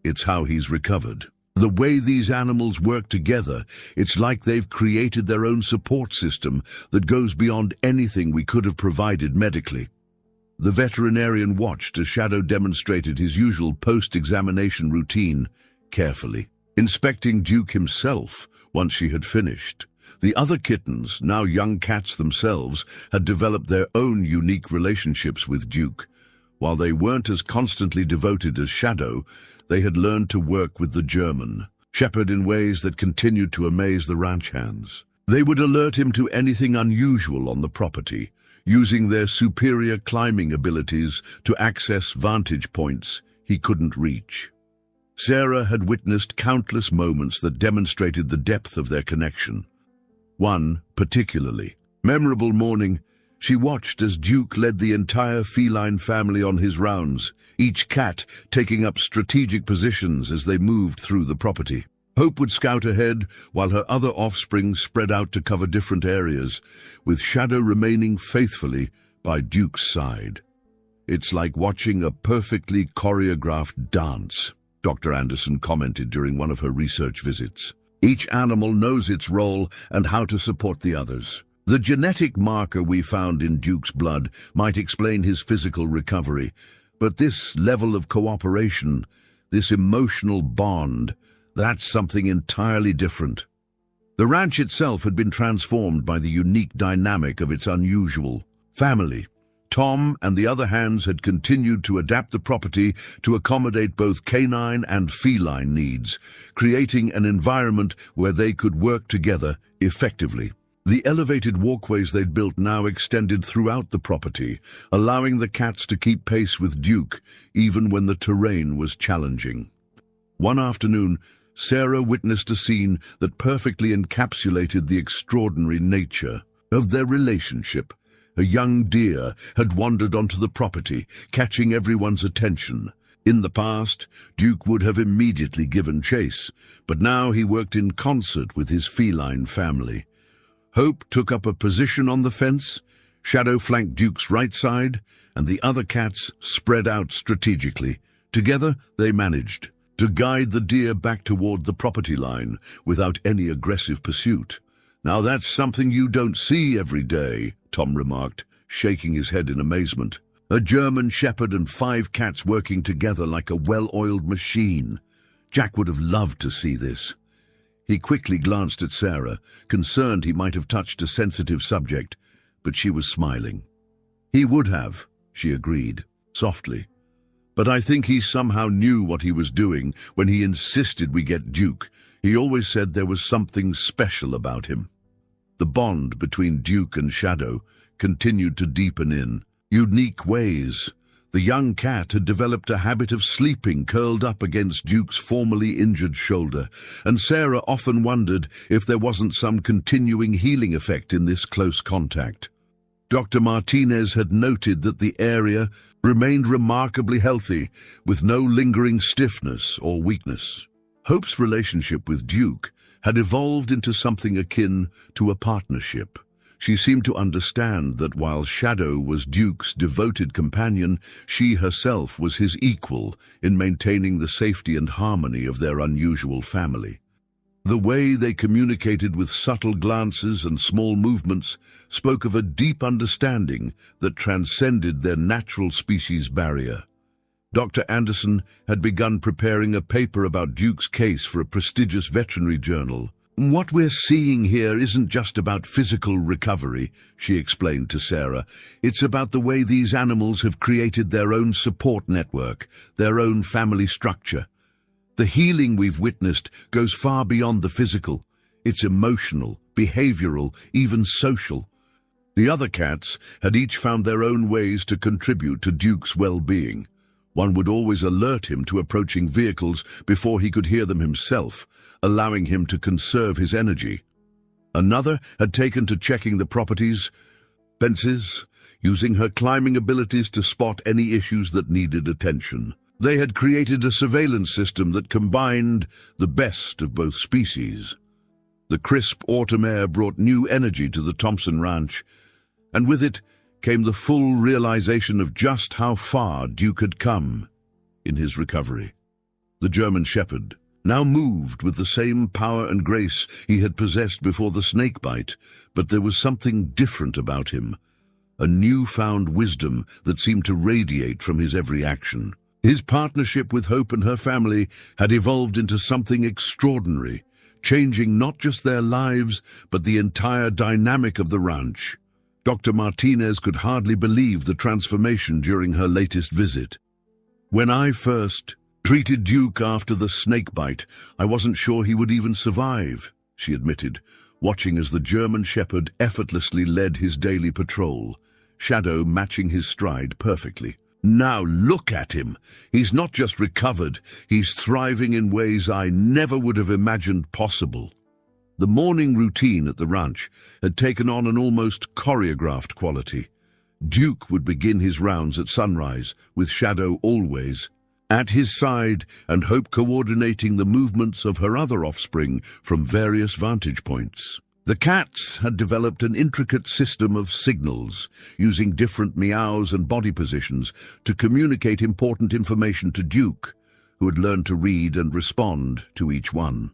It's how he's recovered. The way these animals work together, it's like they've created their own support system that goes beyond anything we could have provided medically. The veterinarian watched as Shadow demonstrated his usual post-examination routine carefully, inspecting Duke himself once she had finished. The other kittens, now young cats themselves, had developed their own unique relationships with Duke. While they weren't as constantly devoted as Shadow, they had learned to work with the German Shepherd in ways that continued to amaze the ranch hands. They would alert him to anything unusual on the property, using their superior climbing abilities to access vantage points he couldn't reach. Sarah had witnessed countless moments that demonstrated the depth of their connection. One particularly memorable morning, she watched as Duke led the entire feline family on his rounds, each cat taking up strategic positions as they moved through the property. Hope would scout ahead, while her other offspring spread out to cover different areas, with Shadow remaining faithfully by Duke's side. It's like watching a perfectly choreographed dance, Dr. Anderson commented during one of her research visits. Each animal knows its role and how to support the others. The genetic marker we found in Duke's blood might explain his physical recovery, but this level of cooperation, this emotional bond, that's something entirely different. The ranch itself had been transformed by the unique dynamic of its unusual family. Tom and the other hands had continued to adapt the property to accommodate both canine and feline needs, creating an environment where they could work together effectively. The elevated walkways they'd built now extended throughout the property, allowing the cats to keep pace with Duke, even when the terrain was challenging. One afternoon, Sarah witnessed a scene that perfectly encapsulated the extraordinary nature of their relationship. A young deer had wandered onto the property, catching everyone's attention. In the past, Duke would have immediately given chase, but now he worked in concert with his feline family. Hope took up a position on the fence, Shadow flanked Duke's right side, and the other cats spread out strategically. Together, they managed to guide the deer back toward the property line without any aggressive pursuit. "Now that's something you don't see every day," Tom remarked, shaking his head in amazement. A German shepherd and 5 cats working together like a well-oiled machine. Jack would have loved to see this. He quickly glanced at Sarah, concerned he might have touched a sensitive subject, but she was smiling. He would have, she agreed, softly. But I think he somehow knew what he was doing when he insisted we get Duke. He always said there was something special about him. The bond between Duke and Shadow continued to deepen in unique ways. The young cat had developed a habit of sleeping curled up against Duke's formerly injured shoulder, and Sarah often wondered if there wasn't some continuing healing effect in this close contact. Dr. Martinez had noted that the area remained remarkably healthy, with no lingering stiffness or weakness. Hope's relationship with Duke had evolved into something akin to a partnership. She seemed to understand that while Shadow was Duke's devoted companion, she herself was his equal in maintaining the safety and harmony of their unusual family. The way they communicated with subtle glances and small movements spoke of a deep understanding that transcended their natural species barrier. Dr. Anderson had begun preparing a paper about Duke's case for a prestigious veterinary journal. "What we're seeing here isn't just about physical recovery," she explained to Sarah. "It's about the way these animals have created their own support network, their own family structure. The healing we've witnessed goes far beyond the physical. It's emotional, behavioral, even social." The other cats had each found their own ways to contribute to Duke's well-being. One would always alert him to approaching vehicles before he could hear them himself, allowing him to conserve his energy. Another had taken to checking the property's fences, using her climbing abilities to spot any issues that needed attention. They had created a surveillance system that combined the best of both species. The crisp autumn air brought new energy to the Thompson Ranch, and with it came the full realization of just how far Duke had come in his recovery. The German shepherd now moved with the same power and grace he had possessed before the snakebite, but there was something different about him, a newfound wisdom that seemed to radiate from his every action. His partnership with Hope and her family had evolved into something extraordinary, changing not just their lives, but the entire dynamic of the ranch. Dr. Martinez could hardly believe the transformation during her latest visit. "When I first treated Duke after the snakebite, I wasn't sure he would even survive," she admitted, watching as the German shepherd effortlessly led his daily patrol, Shadow matching his stride perfectly. "Now look at him. He's not just recovered, he's thriving in ways I never would have imagined possible." The morning routine at the ranch had taken on an almost choreographed quality. Duke would begin his rounds at sunrise, with Shadow always at his side and Hope coordinating the movements of her other offspring from various vantage points. The cats had developed an intricate system of signals, using different meows and body positions to communicate important information to Duke, who had learned to read and respond to each one.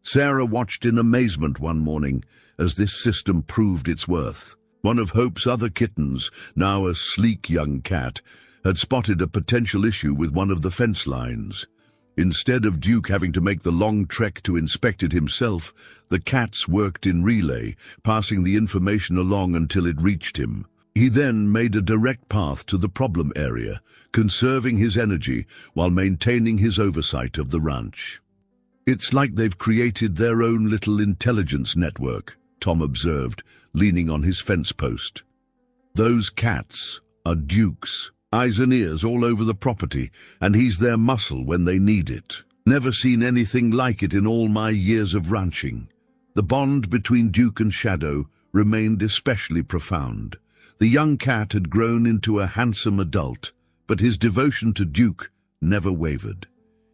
Sarah watched in amazement one morning as this system proved its worth. One of Hope's other kittens, now a sleek young cat, had spotted a potential issue with one of the fence lines. Instead of Duke having to make the long trek to inspect it himself, the cats worked in relay, passing the information along until it reached him. He then made a direct path to the problem area, conserving his energy while maintaining his oversight of the ranch. "It's like they've created their own little intelligence network," Tom observed, leaning on his fence post. "Those cats are Duke's, eyes and ears all over the property, and he's their muscle when they need it. Never seen anything like it in all my years of ranching." The bond between Duke and Shadow remained especially profound. The young cat had grown into a handsome adult, but his devotion to Duke never wavered.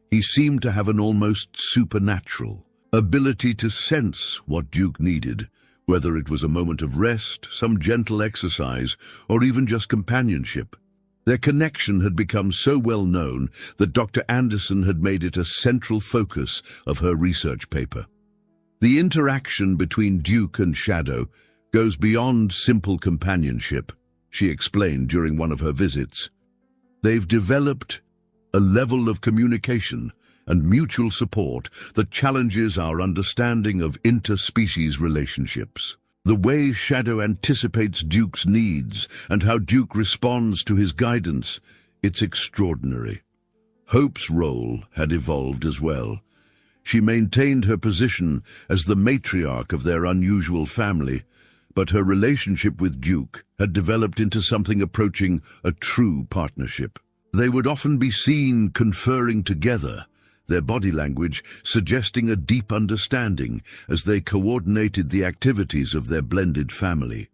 He seemed to have an almost supernatural ability to sense what Duke needed, whether it was a moment of rest, some gentle exercise, or even just companionship. Their connection had become so well known that Dr. Anderson had made it a central focus of her research paper. The interaction between Duke and Shadow goes beyond simple companionship. she explained during one of her visits. They've developed a level of communication and mutual support that challenges our understanding of interspecies relationships. The way Shadow anticipates Duke's needs and how Duke responds to his guidance, it's extraordinary. Hope's role had evolved as well. She maintained her position as the matriarch of their unusual family, but her relationship with Duke had developed into something approaching a true partnership. They would often be seen conferring together, their body language suggesting a deep understanding as they coordinated the activities of their blended family.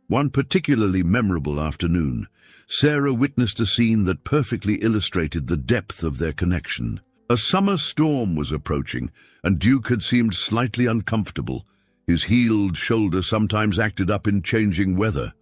One particularly memorable afternoon, Sarah witnessed a scene that perfectly illustrated the depth of their connection. A summer storm was approaching, and Duke had seemed slightly uncomfortable. His healed shoulder sometimes acted up in changing weather.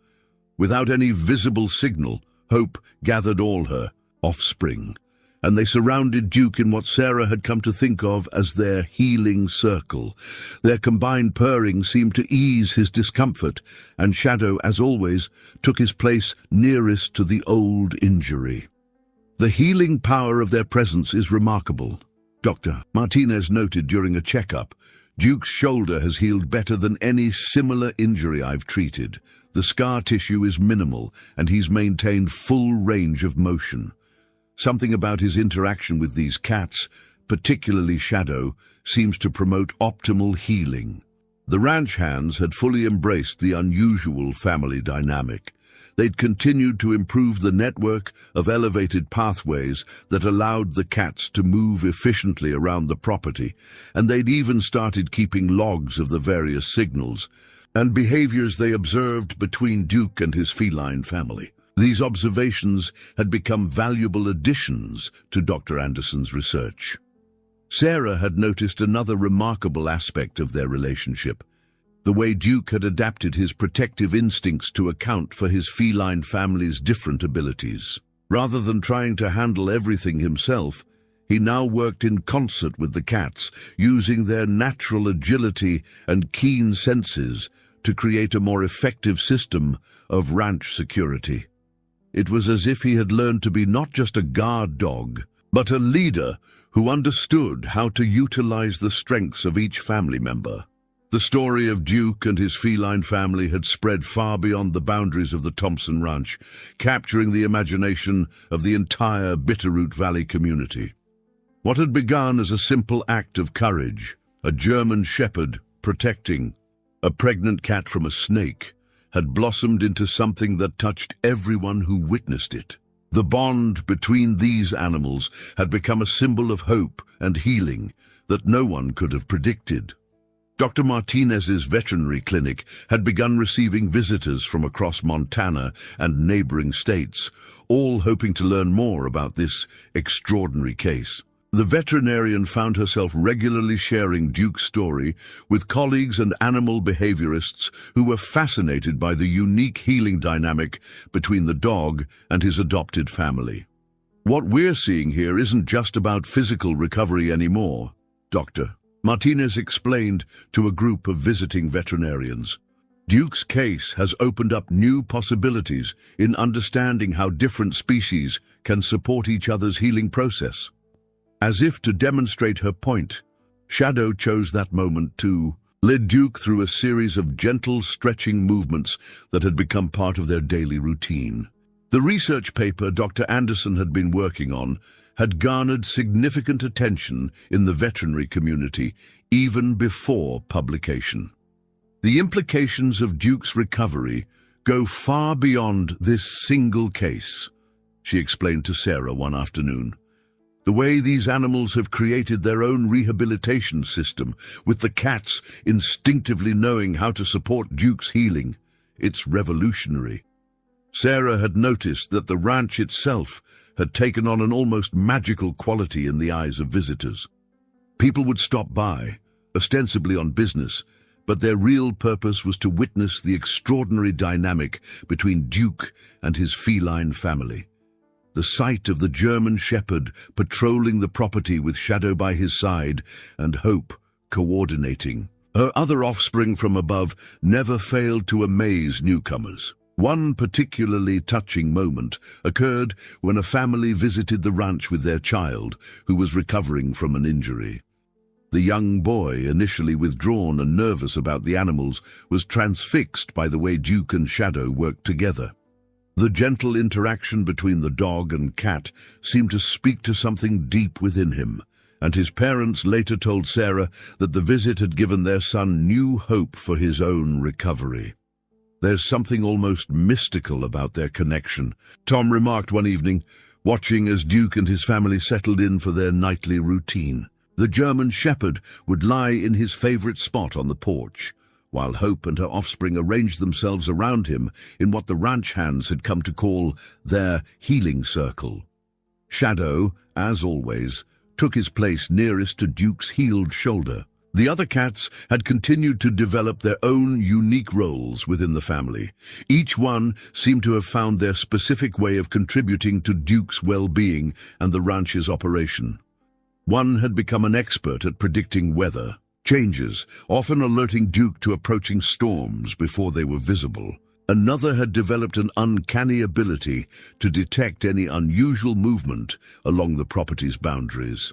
Without any visible signal, Hope gathered all her offspring, and they surrounded Duke in what Sarah had come to think of as their healing circle. Their combined purring seemed to ease his discomfort, and Shadow, as always, took his place nearest to the old injury. The healing power of their presence is remarkable. Dr. Martinez noted during a checkup, Duke's shoulder has healed better than any similar injury I've treated. The scar tissue is minimal, and he's maintained full range of motion. Something about his interaction with these cats, particularly Shadow, seems to promote optimal healing. The ranch hands had fully embraced the unusual family dynamic. They'd continued to improve the network of elevated pathways that allowed the cats to move efficiently around the property, and they'd even started keeping logs of the various signals and behaviors they observed between Duke and his feline family. These observations had become valuable additions to Dr. Anderson's research. Sarah had noticed another remarkable aspect of their relationship: the way Duke had adapted his protective instincts to account for his feline family's different abilities. Rather than trying to handle everything himself, he now worked in concert with the cats, using their natural agility and keen senses to create a more effective system of ranch security. It was as if he had learned to be not just a guard dog, but a leader who understood how to utilize the strengths of each family member. The story of Duke and his feline family had spread far beyond the boundaries of the Thompson Ranch, capturing the imagination of the entire Bitterroot Valley community. What had begun as a simple act of courage, a German shepherd protecting a pregnant cat from a snake, had blossomed into something that touched everyone who witnessed it. The bond between these animals had become a symbol of hope and healing that no one could have predicted. Dr. Martinez's veterinary clinic had begun receiving visitors from across Montana and neighboring states, all hoping to learn more about this extraordinary case. The veterinarian found herself regularly sharing Duke's story with colleagues and animal behaviorists who were fascinated by the unique healing dynamic between the dog and his adopted family. What we're seeing here isn't just about physical recovery anymore, Dr. Martinez explained to a group of visiting veterinarians. Duke's case has opened up new possibilities in understanding how different species can support each other's healing process. As if to demonstrate her point, Shadow chose that moment to lead Duke through a series of gentle stretching movements that had become part of their daily routine. The research paper Dr. Anderson had been working on had garnered significant attention in the veterinary community even before publication. The implications of Duke's recovery go far beyond this single case, she explained to Sarah one afternoon. The way these animals have created their own rehabilitation system, with the cats instinctively knowing how to support Duke's healing, it's revolutionary. Sarah had noticed that the ranch itself had taken on an almost magical quality in the eyes of visitors. People would stop by, ostensibly on business, but their real purpose was to witness the extraordinary dynamic between Duke and his feline family. The sight of the German shepherd patrolling the property with Shadow by his side and Hope coordinating her other offspring from above never failed to amaze newcomers. One particularly touching moment occurred when a family visited the ranch with their child, who was recovering from an injury. The young boy, initially withdrawn and nervous about the animals, was transfixed by the way Duke and Shadow worked together. The gentle interaction between the dog and cat seemed to speak to something deep within him, and his parents later told Sarah that the visit had given their son new hope for his own recovery. "There's something almost mystical about their connection," Tom remarked one evening, watching as Duke and his family settled in for their nightly routine. The German shepherd would lie in his favorite spot on the porch, while Hope and her offspring arranged themselves around him in what the ranch hands had come to call their healing circle. Shadow, as always, took his place nearest to Duke's healed shoulder. The other cats had continued to develop their own unique roles within the family. Each one seemed to have found their specific way of contributing to Duke's well-being and the ranch's operation. One had become an expert at predicting weather changes, often alerting Duke to approaching storms before they were visible. Another had developed an uncanny ability to detect any unusual movement along the property's boundaries.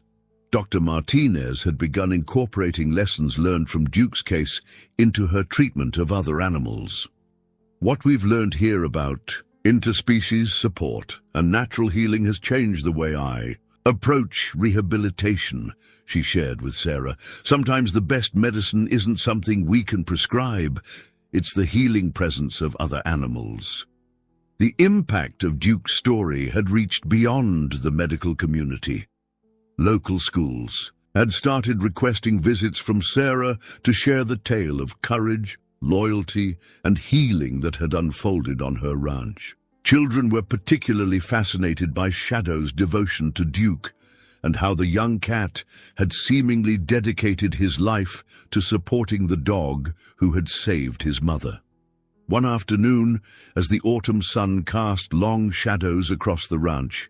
Dr. Martinez had begun incorporating lessons learned from Duke's case into her treatment of other animals. "What we've learned here about interspecies support and natural healing has changed the way I approach rehabilitation," she shared with Sarah. "Sometimes the best medicine isn't something we can prescribe. It's the healing presence of other animals." The impact of Duke's story had reached beyond the medical community. Local schools had started requesting visits from Sarah to share the tale of courage, loyalty, and healing that had unfolded on her ranch. Children were particularly fascinated by Shadow's devotion to Duke and how the young cat had seemingly dedicated his life to supporting the dog who had saved his mother. One afternoon, as the autumn sun cast long shadows across the ranch,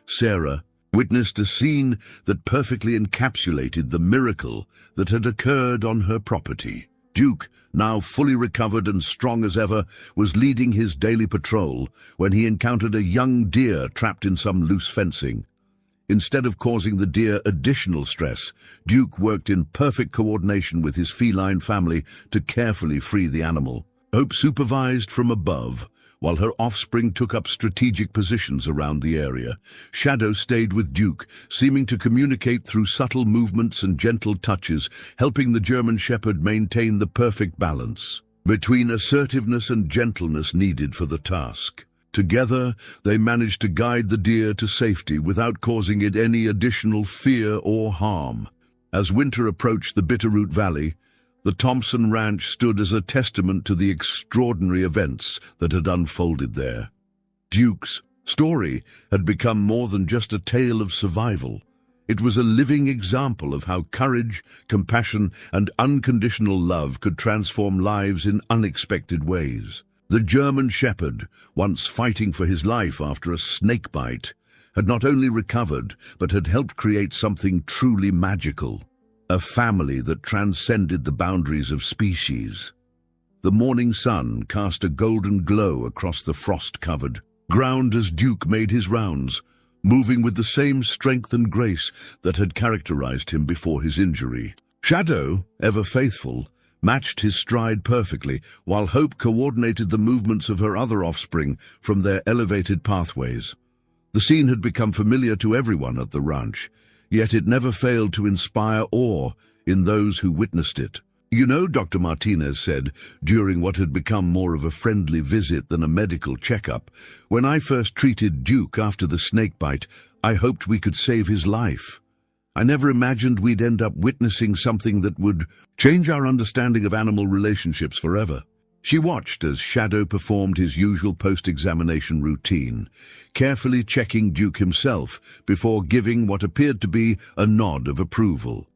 Sarah witnessed a scene that perfectly encapsulated the miracle that had occurred on her property. Duke, now fully recovered and strong as ever, was leading his daily patrol when he encountered a young deer trapped in some loose fencing. Instead of causing the deer additional stress, Duke worked in perfect coordination with his feline family to carefully free the animal. Hope supervised from above, while her offspring took up strategic positions around the area. Shadow stayed with Duke, seeming to communicate through subtle movements and gentle touches, helping the German shepherd maintain the perfect balance between assertiveness and gentleness needed for the task. Together, they managed to guide the deer to safety without causing it any additional fear or harm. As winter approached the Bitterroot Valley, the Thompson Ranch stood as a testament to the extraordinary events that had unfolded there. Duke's story had become more than just a tale of survival. It was a living example of how courage, compassion, and unconditional love could transform lives in unexpected ways. The German shepherd, once fighting for his life after a snake bite, had not only recovered, but had helped create something truly magical. A family that transcended the boundaries of species. The morning sun cast a golden glow across the frost-covered ground as Duke made his rounds, moving with the same strength and grace that had characterized him before his injury. Shadow, ever faithful, matched his stride perfectly, while Hope coordinated the movements of her other offspring from their elevated pathways. The scene had become familiar to everyone at the ranch, yet it never failed to inspire awe in those who witnessed it. "You know," Dr. Martinez said, during what had become more of a friendly visit than a medical checkup, "when I first treated Duke after the snake bite, I hoped we could save his life. I never imagined we'd end up witnessing something that would change our understanding of animal relationships forever." She watched as Shadow performed his usual post-examination routine, carefully checking Duke himself before giving what appeared to be a nod of approval.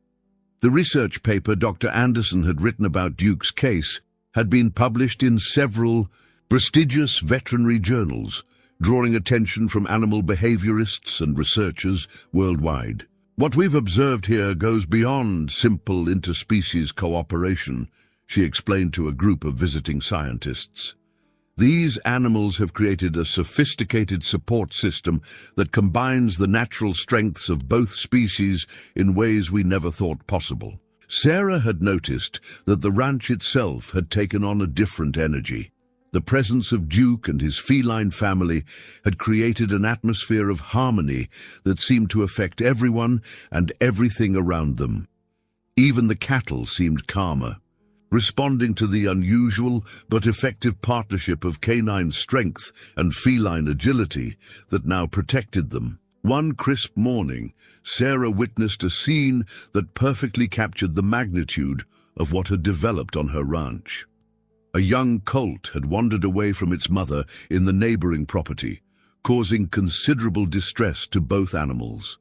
The research paper Dr. Anderson had written about Duke's case had been published in several prestigious veterinary journals, drawing attention from animal behaviorists and researchers worldwide. "What we've observed here goes beyond simple interspecies cooperation," she explained to a group of visiting scientists. These animals have created a sophisticated support system that combines the natural strengths of both species in ways we never thought possible. Sarah had noticed that the ranch itself had taken on a different energy. The presence of Duke and his feline family had created an atmosphere of harmony that seemed to affect everyone and everything around them. Even the cattle seemed calmer, responding to the unusual but effective partnership of canine strength and feline agility that now protected them. One crisp morning, Sarah witnessed a scene that perfectly captured the magnitude of what had developed on her ranch. A young colt had wandered away from its mother in the neighboring property, causing considerable distress to both animals.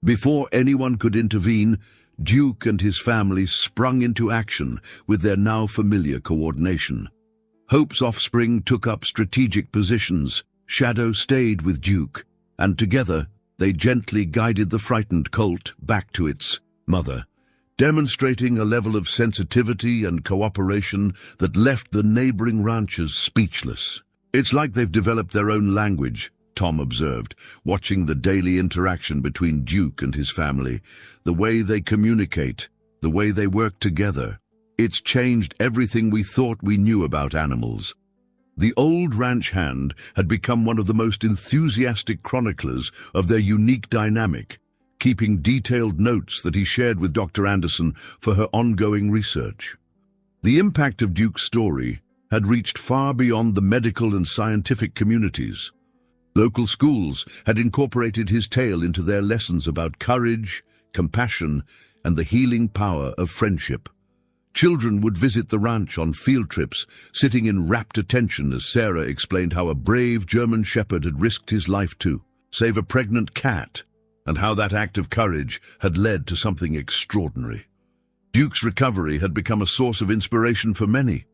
Before anyone could intervene, Duke and his family sprung into action with their now familiar coordination. Hope's offspring took up strategic positions. Shadow stayed with Duke, and together they gently guided the frightened colt back to its mother, demonstrating a level of sensitivity and cooperation that left the neighboring ranchers speechless. "It's like they've developed their own language," Tom observed, watching the daily interaction between Duke and his family. "The way they communicate, the way they work together. It's changed everything we thought we knew about animals." The old ranch hand had become one of the most enthusiastic chroniclers of their unique dynamic, keeping detailed notes that he shared with Dr. Anderson for her ongoing research. The impact of Duke's story had reached far beyond the medical and scientific communities. Local schools had incorporated his tale into their lessons about courage, compassion, and the healing power of friendship. Children would visit the ranch on field trips, sitting in rapt attention as Sarah explained how a brave German shepherd had risked his life to save a pregnant cat, and how that act of courage had led to something extraordinary. Duke's recovery had become a source of inspiration for many.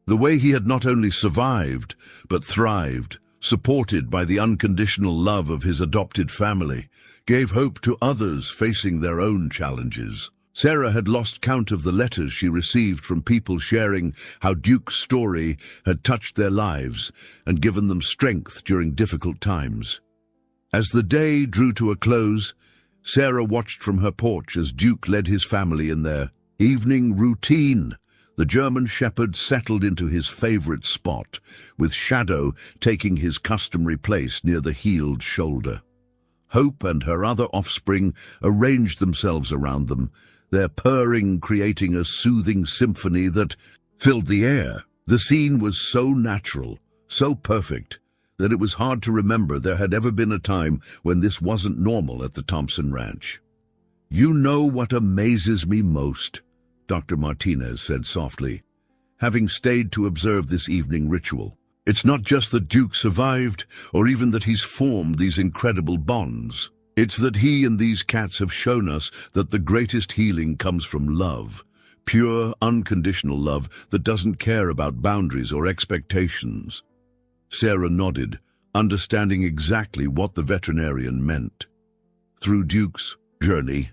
The way he had not only survived, but thrived, supported by the unconditional love of his adopted family, gave hope to others facing their own challenges. Sarah had lost count of the letters she received from people sharing how Duke's story had touched their lives and given them strength during difficult times. As the day drew to a close, Sarah watched from her porch as Duke led his family in their evening routine. The German shepherd settled into his favorite spot, with Shadow taking his customary place near the healed shoulder. Hope and her other offspring arranged themselves around them, their purring creating a soothing symphony that filled the air. The scene was so natural, so perfect, that it was hard to remember there had ever been a time when this wasn't normal at the Thompson Ranch. "You know what amazes me most," Dr. Martinez said softly, having stayed to observe this evening ritual. "It's not just that Duke survived, or even that he's formed these incredible bonds. It's that he and these cats have shown us that the greatest healing comes from love, pure, unconditional love that doesn't care about boundaries or expectations." Sarah nodded, understanding exactly what the veterinarian meant. Through Duke's journey,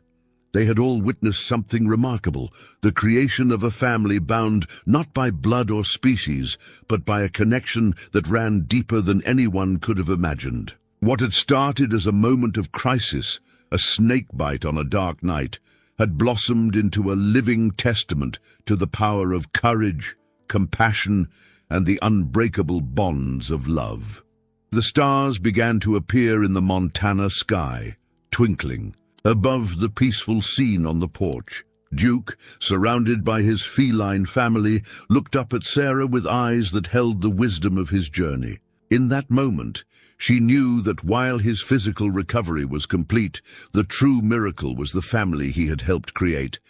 they had all witnessed something remarkable, the creation of a family bound not by blood or species, but by a connection that ran deeper than anyone could have imagined. What had started as a moment of crisis, a snake bite on a dark night, had blossomed into a living testament to the power of courage, compassion, and the unbreakable bonds of love. The stars began to appear in the Montana sky, twinkling above the peaceful scene on the porch. Duke, surrounded by his feline family, looked up at Sarah with eyes that held the wisdom of his journey. In that moment, she knew that while his physical recovery was complete, the true miracle was the family he had helped create,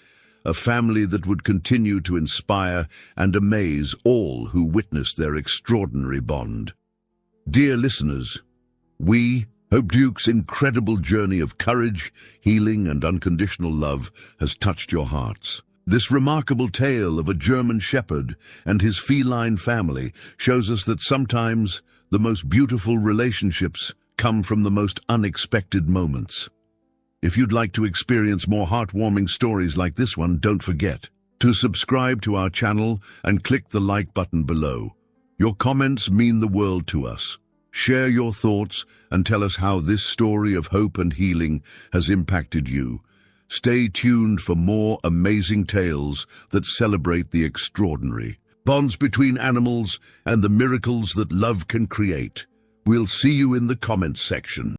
a family that would continue to inspire and amaze all who witnessed their extraordinary bond. Dear listeners, we hope Duke's incredible journey of courage, healing, and unconditional love has touched your hearts. This remarkable tale of a German shepherd and his feline family shows us that sometimes the most beautiful relationships come from the most unexpected moments. If you'd like to experience more heartwarming stories like this one, don't forget to subscribe to our channel and click the like button below. Your comments mean the world to us. Share your thoughts and tell us how this story of hope and healing has impacted you. Stay tuned for more amazing tales that celebrate the extraordinary, bonds between animals, and the miracles that love can create. We'll see you in the comments section.